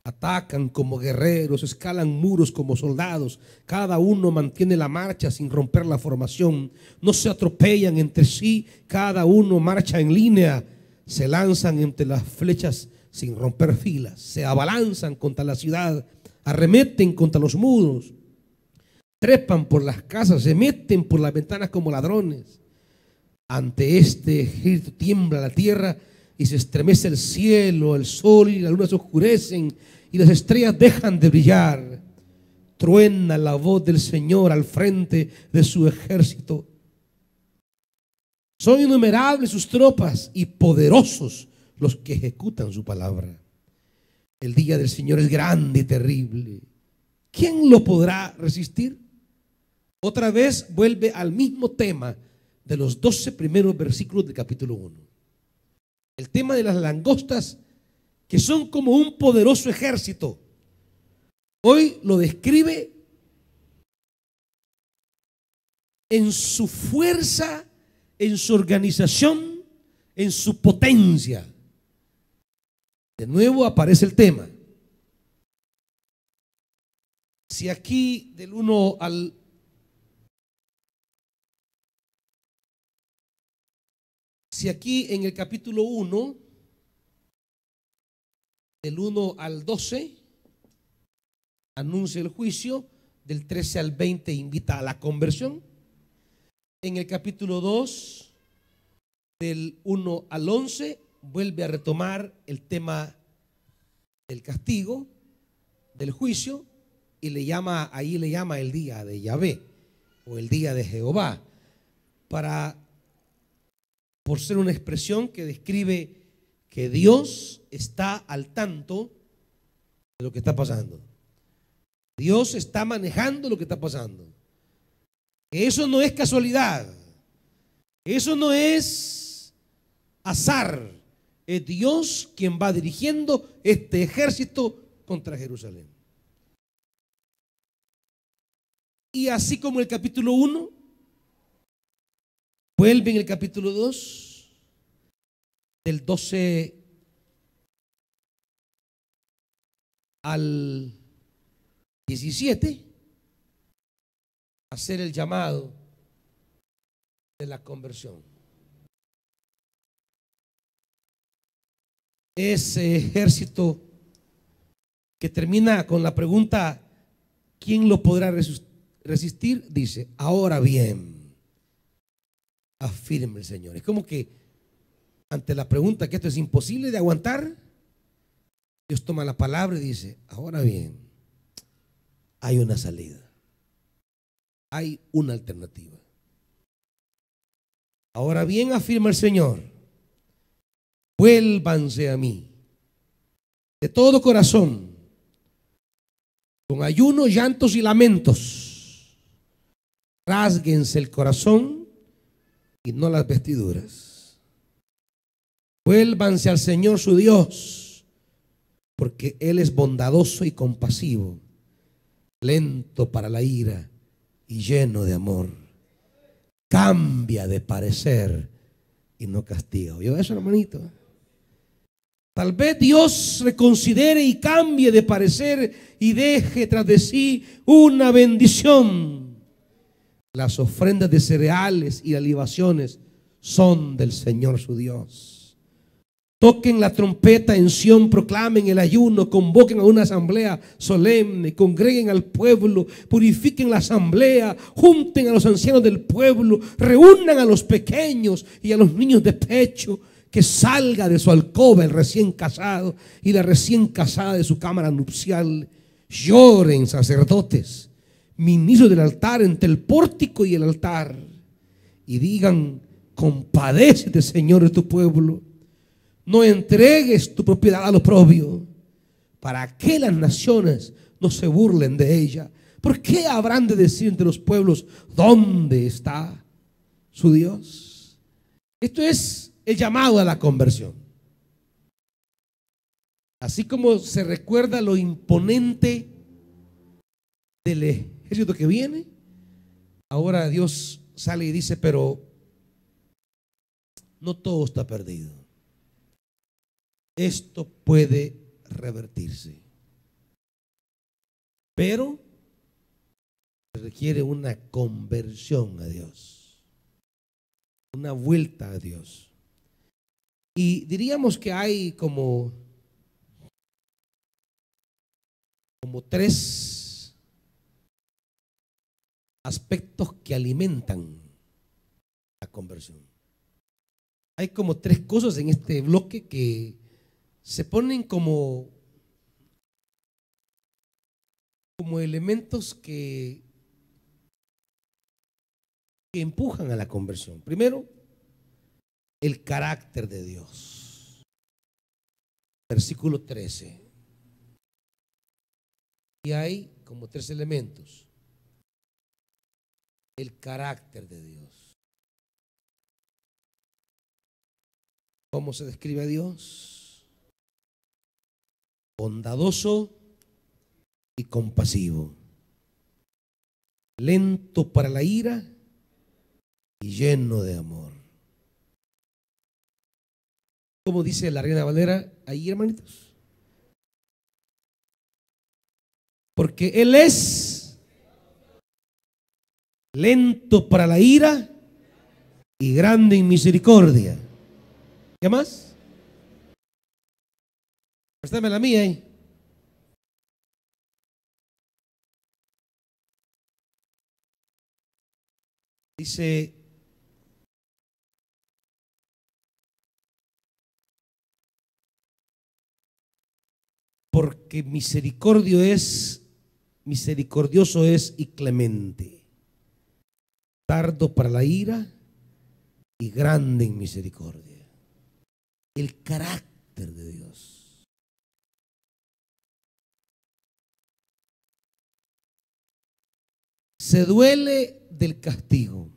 Atacan como guerreros, escalan muros como soldados. Cada uno mantiene la marcha sin romper la formación. No se atropellan entre sí, cada uno marcha en línea. Se lanzan entre las flechas sin romper filas. Se abalanzan contra la ciudad, arremeten contra los muros. Trepan por las casas, se meten por las ventanas como ladrones. Ante este ejército tiembla la tierra y se estremece el cielo, el sol y la luna se oscurecen y las estrellas dejan de brillar. Truena la voz del Señor al frente de su ejército. Son innumerables sus tropas y poderosos los que ejecutan su palabra. El día del Señor es grande y terrible. ¿Quién lo podrá resistir? Otra vez vuelve al mismo tema de los 12 primeros versículos del capítulo 1. El tema de las langostas, que son como un poderoso ejército. Hoy lo describe en su fuerza, en su organización, en su potencia. De nuevo aparece el tema. Si aquí del 1 al Si aquí en el capítulo 1, del 1 al 12, anuncia el juicio, del 13 al 20 invita a la conversión. En el capítulo 2, del 1 al 11, vuelve a retomar el tema del castigo, del juicio, y ahí le llama el día de Yahvé, o el día de Jehová, por ser una expresión que describe que Dios está al tanto de lo que está pasando. Dios está manejando lo que está pasando. Eso no es casualidad. Eso no es azar. Es Dios quien va dirigiendo este ejército contra Jerusalén. Y así como el capítulo 1, vuelve en el capítulo 2, del 12 al 17, a hacer el llamado de la conversión. Ese ejército que termina con la pregunta, ¿quién lo podrá resistir? Dice, ahora bien, afirme el Señor. Es como que ante la pregunta que esto es imposible de aguantar, Dios toma la palabra y dice, ahora bien, hay una salida, hay una alternativa. Ahora bien, afirma el Señor, vuélvanse a mí de todo corazón, con ayuno, llantos y lamentos. Rásguense el corazón y no las vestiduras. Vuélvanse al Señor su Dios, porque Él es bondadoso y compasivo, lento para la ira y lleno de amor. Cambia de parecer y no castiga. ¿Oyó eso, hermanito? Tal vez Dios reconsidere y cambie de parecer y deje tras de sí una bendición. Las ofrendas de cereales y las libaciones son del Señor su Dios. Toquen la trompeta en Sión, proclamen el ayuno, convoquen a una asamblea solemne, congreguen al pueblo, purifiquen la asamblea, junten a los ancianos del pueblo, reúnan a los pequeños y a los niños de pecho. Que salga de su alcoba el recién casado y la recién casada de su cámara nupcial. Lloren sacerdotes, ministros del altar, entre el pórtico y el altar, y digan: compadécete, Señor, de tu pueblo. No entregues tu propiedad al oprobio, para que las naciones no se burlen de ella. ¿Por qué habrán de decir entre los pueblos: ¿dónde está su Dios? Esto es el llamado a la conversión. Así como se recuerda lo imponente del ejército que viene, ahora Dios sale y dice, pero no todo está perdido. Esto puede revertirse, pero requiere una conversión a Dios, una vuelta a Dios. Y diríamos que hay como tres aspectos que alimentan la conversión. Hay como tres cosas en este bloque que se ponen como elementos que empujan a la conversión. Primero, el carácter de Dios. Versículo 13. Y hay como tres elementos. El carácter de Dios. ¿Cómo se describe a Dios? Bondadoso y compasivo, lento para la ira y lleno de amor. Como dice la Reina Valera ahí, hermanitos, porque Él es lento para la ira y grande en misericordia. ¿Qué más? Préstame la mía ahí. Dice, porque misericordioso es y clemente, tardo para la ira y grande en misericordia. El carácter de Dios. Se duele del castigo.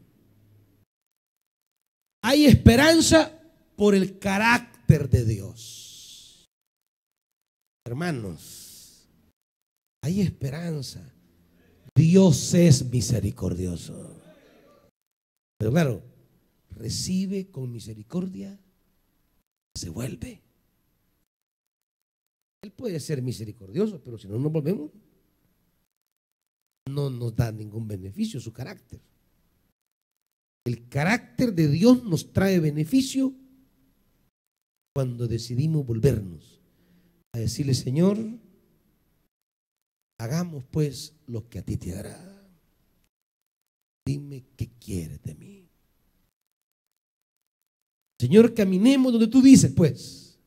Hay esperanza por el carácter de Dios. Hermanos, hay esperanza. Dios es misericordioso. Pero claro, recibe con misericordia, se vuelve. Él puede ser misericordioso, pero si no nos volvemos, no nos da ningún beneficio su carácter. El carácter de Dios nos trae beneficio cuando decidimos volvernos a decirle, Señor, hagamos pues lo que a ti te agrada. Dime qué quieres de mí. Señor, caminemos donde tú dices, pues.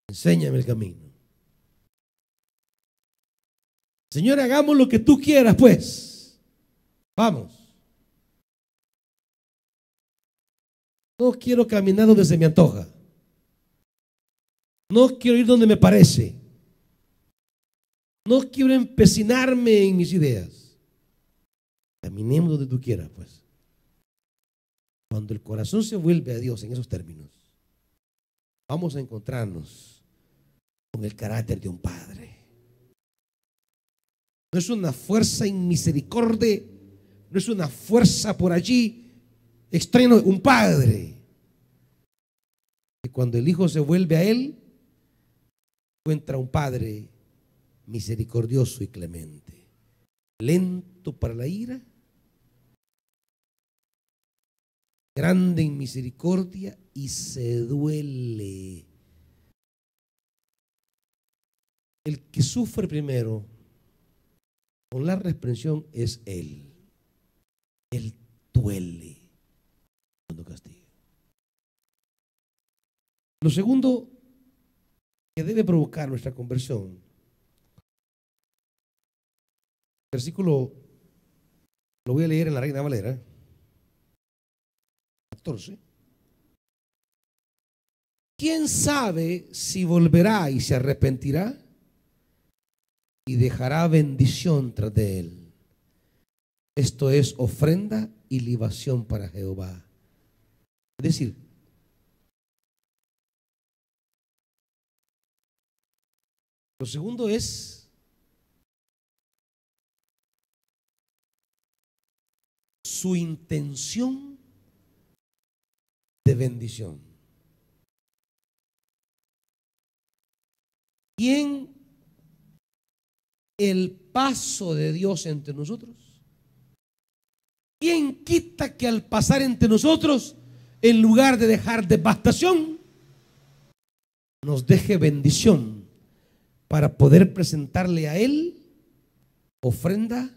Enséñame el camino. Señor, hagamos lo que tú quieras, pues. Vamos. No quiero caminar donde se me antoja. No quiero ir donde me parece. No quiero empecinarme en mis ideas. Caminemos donde tú quieras, pues. Cuando el corazón se vuelve a Dios en esos términos, vamos a encontrarnos con el carácter de un padre. No es una fuerza en misericordia, no es una fuerza por allí extraño, un padre. Y cuando el hijo se vuelve a él, encuentra un padre misericordioso y clemente, lento para la ira, grande en misericordia y se duele. El que sufre primero con la reprensión es él. Él duele cuando castiga. Lo segundo que debe provocar nuestra conversión, versículo, lo voy a leer en la Reina Valera 14. ¿Quién sabe si volverá y se arrepentirá y dejará bendición tras de él? Esto es ofrenda y libación para Jehová. Es decir, lo segundo es su intención de bendición. Y en el paso de Dios entre nosotros, ¿quién quita que al pasar entre nosotros, en lugar de dejar devastación, nos deje bendición para poder presentarle a Él ofrenda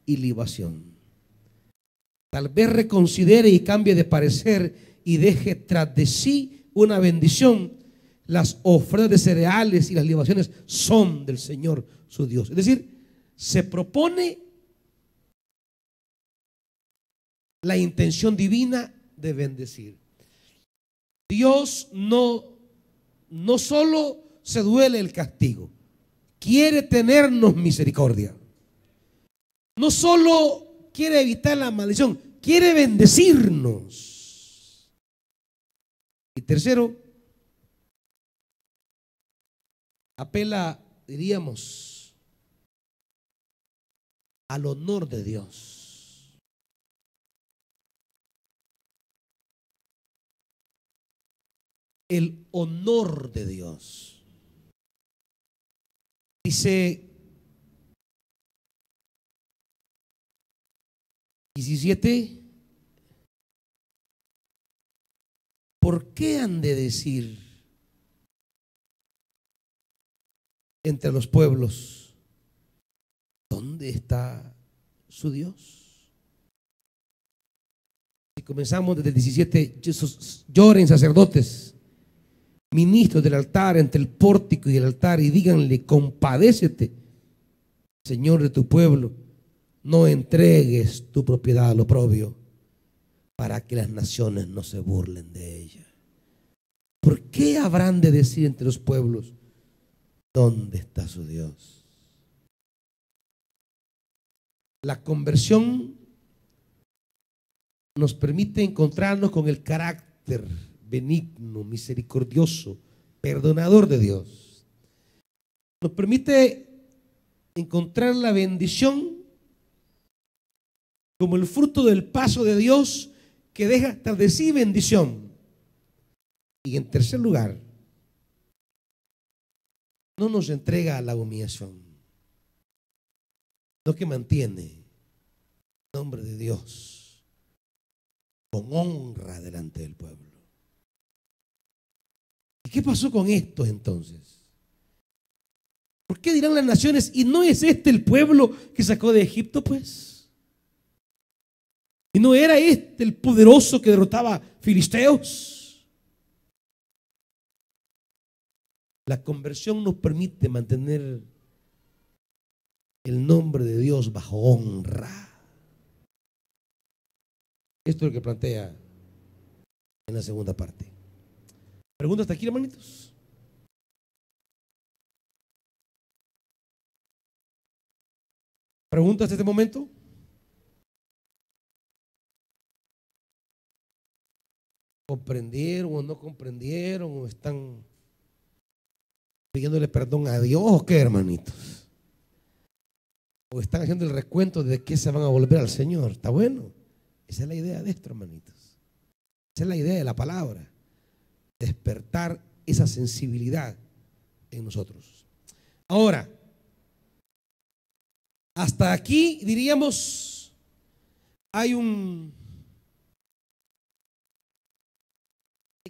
y libación? Tal vez reconsidere y cambie de parecer y deje tras de sí una bendición. Las ofrendas de cereales y las libaciones son del Señor su Dios. Es decir, se propone la intención divina de bendecir. Dios no solo se duele el castigo, quiere tenernos misericordia. No solo quiere evitar la maldición, quiere bendecirnos. Y tercero, apela, diríamos, al honor de Dios. El honor de Dios. Dice 17, ¿por qué han de decir entre los pueblos, ¿dónde está su Dios? Si comenzamos desde el 17, lloren sacerdotes, ministros del altar, entre el pórtico y el altar, y díganle: compadécete, Señor, de tu pueblo, no entregues tu propiedad al oprobio, para que las naciones no se burlen de ella. ¿Por qué habrán de decir entre los pueblos, ¿dónde está su Dios? La conversión nos permite encontrarnos con el carácter benigno, misericordioso, perdonador de Dios. Nos permite encontrar la bendición como el fruto del paso de Dios que deja tras de sí bendición. Y en tercer lugar, no nos entrega a la humillación, lo que mantiene el nombre de Dios con honra delante del pueblo. ¿Y qué pasó con esto entonces? ¿Por qué dirán las naciones: ¿y no es este el pueblo que sacó de Egipto, pues? ¿Y no era este el poderoso que derrotaba filisteos? La conversión nos permite mantener el nombre de Dios bajo honra. Esto es lo que plantea en la segunda parte. ¿Preguntas hasta aquí, hermanitos? ¿Preguntas hasta este momento? ¿Comprendieron o no comprendieron? ¿O están pidiéndole perdón a Dios o qué, hermanitos? ¿O están haciendo el recuento de que se van a volver al Señor? Está bueno. Esa es la idea de esto, hermanitos. Esa es la idea de la palabra. Despertar esa sensibilidad en nosotros. Ahora, hasta aquí diríamos, hay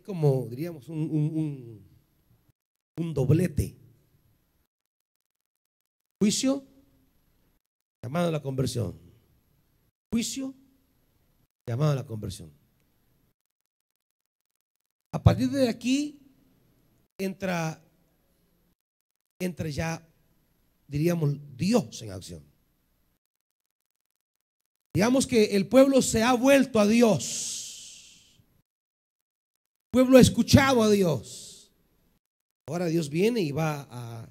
como diríamos un doblete. Juicio, llamado a la conversión. Juicio, llamado a la conversión. A partir de aquí entra ya, diríamos, Dios en acción. Digamos que el pueblo se ha vuelto a Dios. El pueblo ha escuchado a Dios. Ahora Dios viene y va a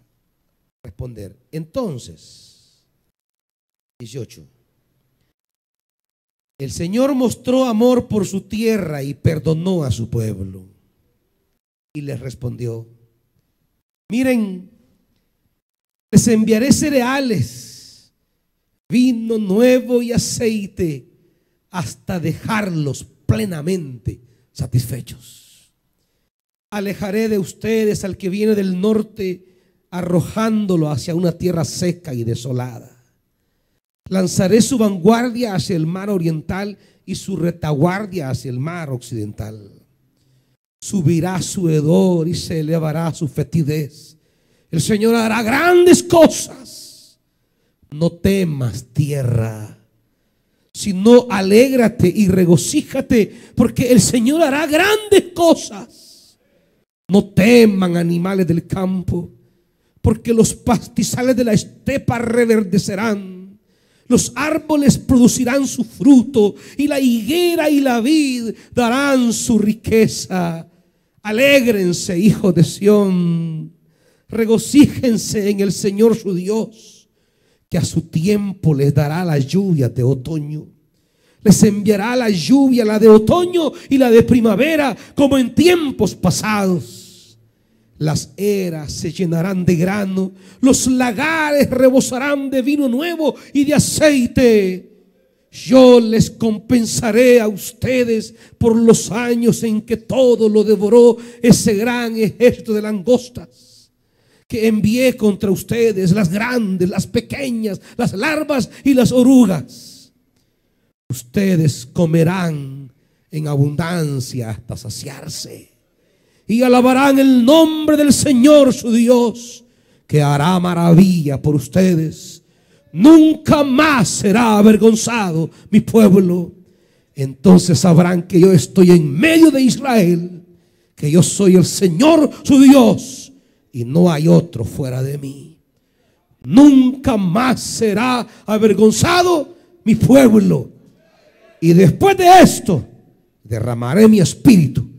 responder. Entonces, 18. El Señor mostró amor por su tierra y perdonó a su pueblo. Y les respondió: miren, les enviaré cereales, vino nuevo y aceite, hasta dejarlos plenamente satisfechos. Alejaré de ustedes al que viene del norte, arrojándolo hacia una tierra seca y desolada. Lanzaré su vanguardia hacia el mar oriental y su retaguardia hacia el mar occidental. Subirá su hedor y se elevará su fetidez. El Señor hará grandes cosas. No temas, tierra, sino alégrate y regocíjate, porque el Señor hará grandes cosas. No teman, animales del campo, porque los pastizales de la estepa reverdecerán. Los árboles producirán su fruto, y la higuera y la vid darán su riqueza. Alégrense, hijos de Sión, regocíjense en el Señor su Dios, que a su tiempo les dará la lluvia de otoño. Les enviará la lluvia, la de otoño y la de primavera, como en tiempos pasados. Las eras se llenarán de grano, los lagares rebosarán de vino nuevo y de aceite. Yo les compensaré a ustedes por los años en que todo lo devoró ese gran ejército de langostas que envié contra ustedes, las grandes, las pequeñas, las larvas y las orugas. Ustedes comerán en abundancia hasta saciarse y alabarán el nombre del Señor su Dios, que hará maravilla por ustedes. Nunca más será avergonzado mi pueblo. Entonces sabrán que yo estoy en medio de Israel, que yo soy el Señor su Dios, y no hay otro fuera de mí. Nunca más será avergonzado mi pueblo. Y después de esto derramaré mi espíritu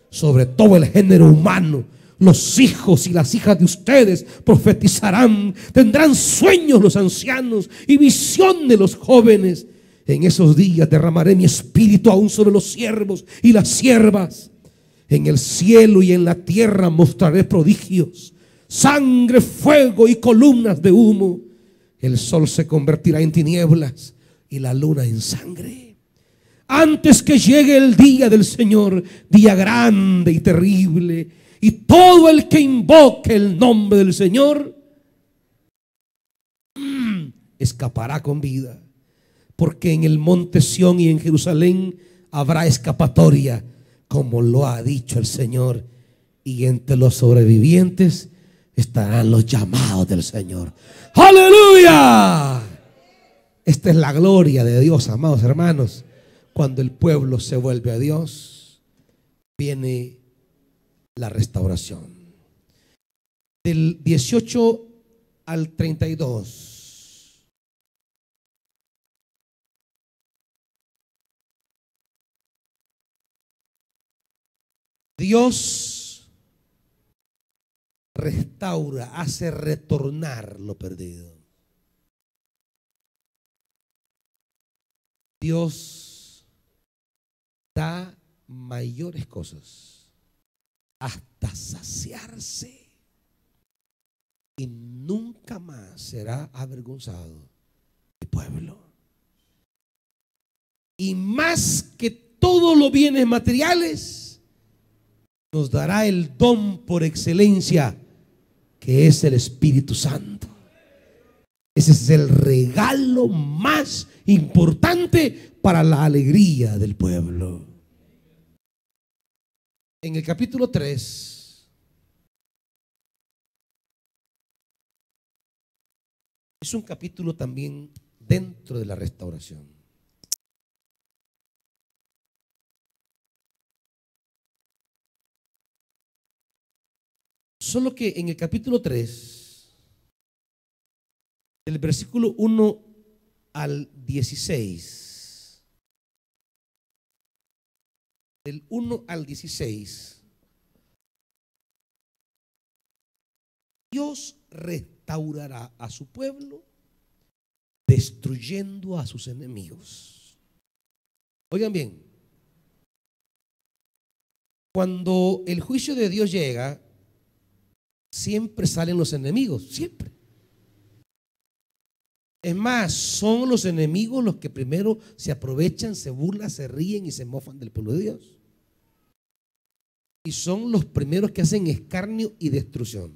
sobre todo el género humano. Los hijos y las hijas de ustedes profetizarán, tendrán sueños los ancianos y visiones los jóvenes. En esos días derramaré mi espíritu aún sobre los siervos y las siervas. En el cielo y en la tierra mostraré prodigios, sangre, fuego y columnas de humo. El sol se convertirá en tinieblas y la luna en sangre, antes que llegue el día del Señor, día grande y terrible. Y todo el que invoque el nombre del Señor escapará con vida, porque en el monte Sión y en Jerusalén habrá escapatoria, como lo ha dicho el Señor. Y entre los sobrevivientes estarán los llamados del Señor. ¡Aleluya! Esta es la gloria de Dios, amados hermanos. Cuando el pueblo se vuelve a Dios, viene la restauración. Del 18 al 32. Dios restaura, hace retornar lo perdido. Dios da mayores cosas hasta saciarse, y nunca más será avergonzado el pueblo. Y más que todos los bienes materiales, nos dará el don por excelencia, que es el Espíritu Santo. Ese es el regalo más importante para la alegría del pueblo. En el capítulo 3 es un capítulo también dentro de la restauración. Solo que en el capítulo 3, del versículo 1 al 16, del 1 al 16, Dios restaurará a su pueblo destruyendo a sus enemigos. Oigan bien, cuando el juicio de Dios llega, siempre salen los enemigos, siempre. Es más, son los enemigos los que primero se aprovechan, se burlan, se ríen y se mofan del pueblo de Dios. Y son los primeros que hacen escarnio y destrucción.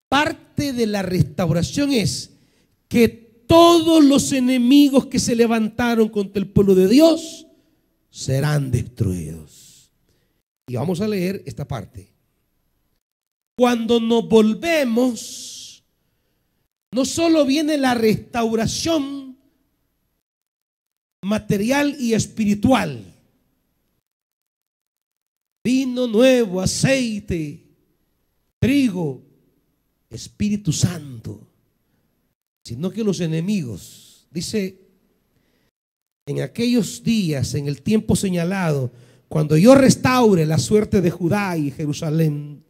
Parte de la restauración es que todos los enemigos que se levantaron contra el pueblo de Dios serán destruidos. Y vamos a leer esta parte. Cuando nos volvemos, no solo viene la restauración material y espiritual, vino nuevo, aceite, trigo, Espíritu Santo, sino que los enemigos, dice, en aquellos días, en el tiempo señalado, cuando yo restaure la suerte de Judá y Jerusalén,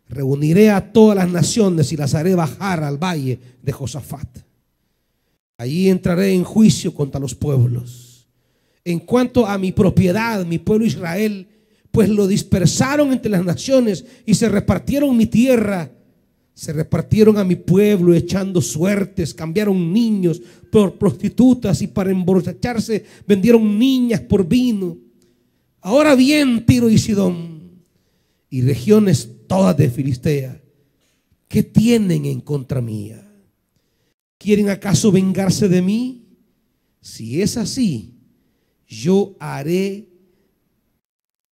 reuniré a todas las naciones y las haré bajar al valle de Josafat. Allí entraré en juicio contra los pueblos. En cuanto a mi propiedad, mi pueblo Israel, pues lo dispersaron entre las naciones y se repartieron mi tierra. Se repartieron a mi pueblo echando suertes, cambiaron niños por prostitutas y para emborracharse vendieron niñas por vino. Ahora bien, Tiro y Sidón y regiones todas de Filistea, ¿qué tienen en contra mía? ¿Quieren acaso vengarse de mí? Si es así, yo haré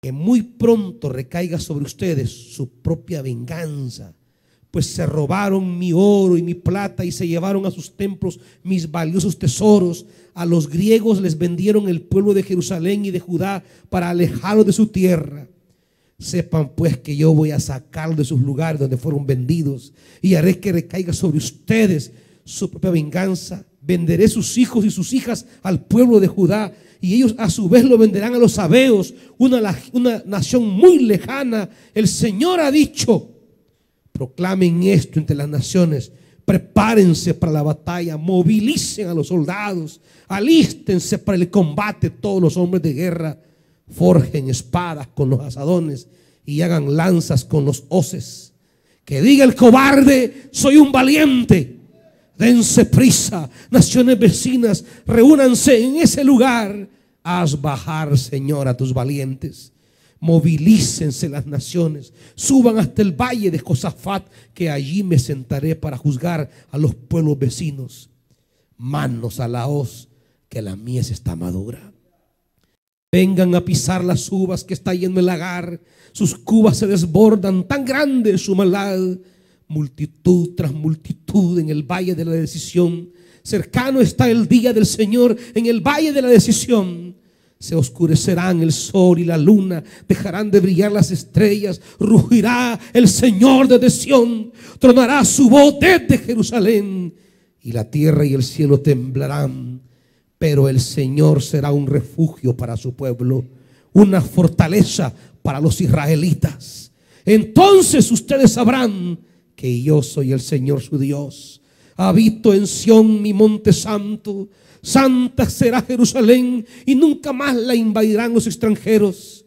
que muy pronto recaiga sobre ustedes su propia venganza. Pues se robaron mi oro y mi plata y se llevaron a sus templos mis valiosos tesoros. A los griegos les vendieron el pueblo de Jerusalén y de Judá para alejarlos de su tierra. Sepan pues que yo voy a sacarlos de sus lugares donde fueron vendidos y haré que recaiga sobre ustedes su propia venganza. Venderé sus hijos y sus hijas al pueblo de Judá y ellos a su vez lo venderán a los sabeos, una nación muy lejana. El Señor ha dicho. Proclamen esto entre las naciones, prepárense para la batalla, movilicen a los soldados, alístense para el combate todos los hombres de guerra, forjen espadas con los asadones y hagan lanzas con los hoces. Que diga el cobarde, soy un valiente. Dense prisa, naciones vecinas, reúnanse en ese lugar. Haz bajar, Señor, a tus valientes. Movilícense las naciones, suban hasta el valle de Josafat, que allí me sentaré para juzgar a los pueblos vecinos. Manos a la hoz, que la mies está madura. Vengan a pisar las uvas que está lleno el lagar, sus cubas se desbordan, tan grande es su maldad. Multitud tras multitud en el valle de la decisión, cercano está el día del Señor en el valle de la decisión. Se oscurecerán el sol y la luna, dejarán de brillar las estrellas, rugirá el Señor desde Sión, tronará su voz desde Jerusalén, y la tierra y el cielo temblarán, pero el Señor será un refugio para su pueblo, una fortaleza para los israelitas. Entonces ustedes sabrán que yo soy el Señor su Dios. Habito en Sión, mi monte santo. Santa será Jerusalén y nunca más la invadirán los extranjeros.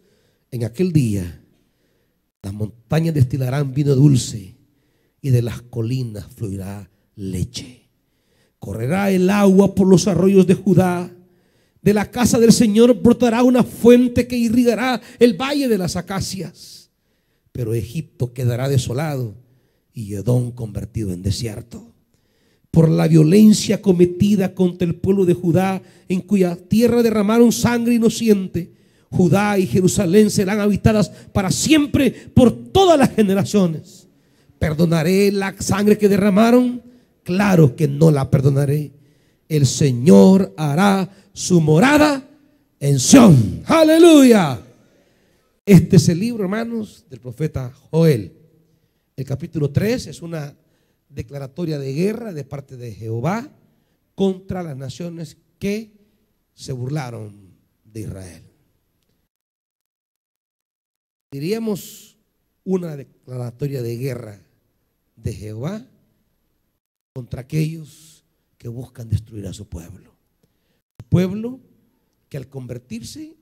En aquel día las montañas destilarán vino dulce y de las colinas fluirá leche. Correrá el agua por los arroyos de Judá. De la casa del Señor brotará una fuente que irrigará el valle de las acacias. Pero Egipto quedará desolado y Edom convertido en desierto. Por la violencia cometida contra el pueblo de Judá, en cuya tierra derramaron sangre inocente, Judá y Jerusalén serán habitadas para siempre por todas las generaciones. ¿Perdonaré la sangre que derramaron? Claro que no la perdonaré. El Señor hará su morada en Sión. ¡Aleluya! Este es el libro, hermanos, del profeta Joel. El capítulo 3 es una declaratoria de guerra de parte de Jehová contra las naciones que se burlaron de Israel. Diríamos una declaratoria de guerra de Jehová contra aquellos que buscan destruir a su pueblo. pueblo que al convertirse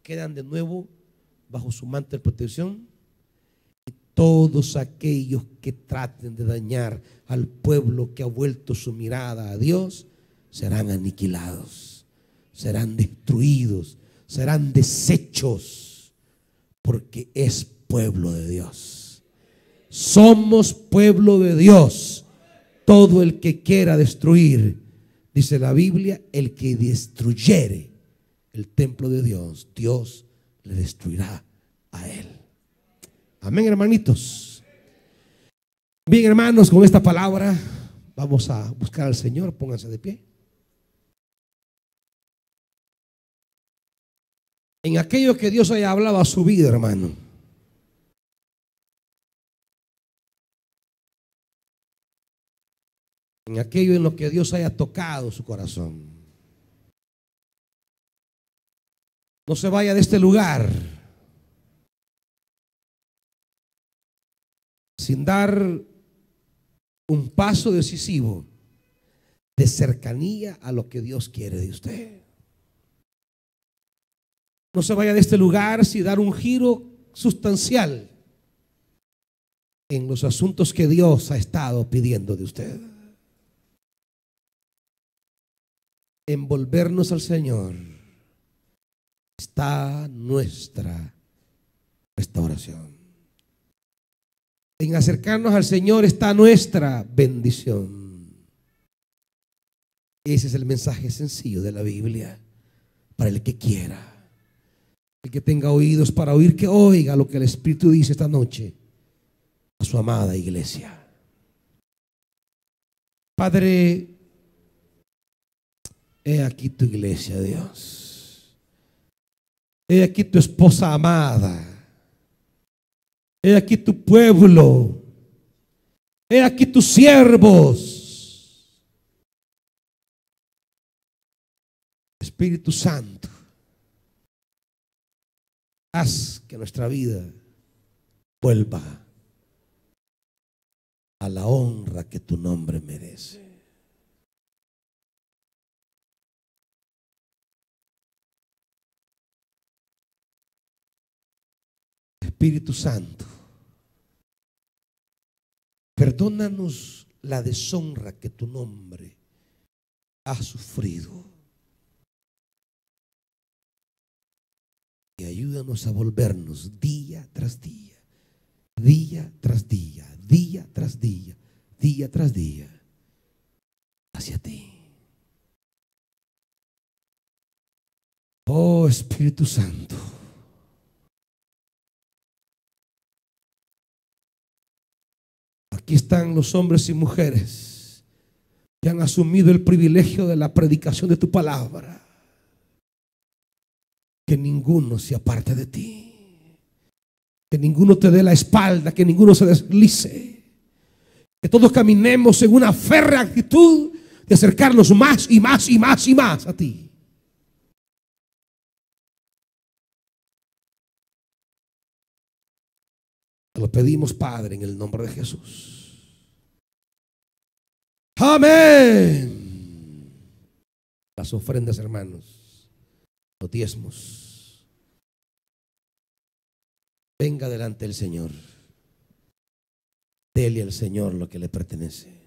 quedan de nuevo bajo su manto de protección. Y todos aquellos que traten de dañar al pueblo que ha vuelto su mirada a Dios serán aniquilados, serán destruidos, serán deshechos, porque es pueblo de Dios. Somos pueblo de Dios. Todo el que quiera destruir, dice la Biblia, el que destruyere el templo de Dios, Dios le destruirá a él. Amén, hermanitos. Bien, hermanos, con esta palabra vamos a buscar al Señor. Pónganse de pie. En aquello que Dios haya hablado a su vida, hermano. En aquello en lo que Dios haya tocado su corazón. No se vaya de este lugar sin dar un paso decisivo de cercanía a lo que Dios quiere de usted. No se vaya de este lugar sin dar un giro sustancial en los asuntos que Dios ha estado pidiendo de usted. En volvernos al Señor está nuestra restauración. En acercarnos al Señor está nuestra bendición. Ese es el mensaje sencillo de la Biblia para el que quiera. El que tenga oídos para oír, que oiga lo que el Espíritu dice esta noche a su amada iglesia. Padre, he aquí tu iglesia, Dios. He aquí tu esposa amada. He aquí tu pueblo. He aquí tus siervos. Espíritu Santo, haz que nuestra vida vuelva a la honra que tu nombre merece. Espíritu Santo, perdónanos la deshonra que tu nombre ha sufrido y ayúdanos a volvernos día tras día, día tras día, día tras día, día tras día hacia ti. Oh Espíritu Santo, aquí están los hombres y mujeres que han asumido el privilegio de la predicación de tu palabra. Que ninguno se aparte de ti, que ninguno te dé la espalda, que ninguno se deslice, que todos caminemos en una férrea actitud de acercarnos más y más y más y más a ti. Te lo pedimos, Padre, en el nombre de Jesús. Amén. Las ofrendas, hermanos, los diezmos. Venga delante del Señor. Dele al Señor lo que le pertenece.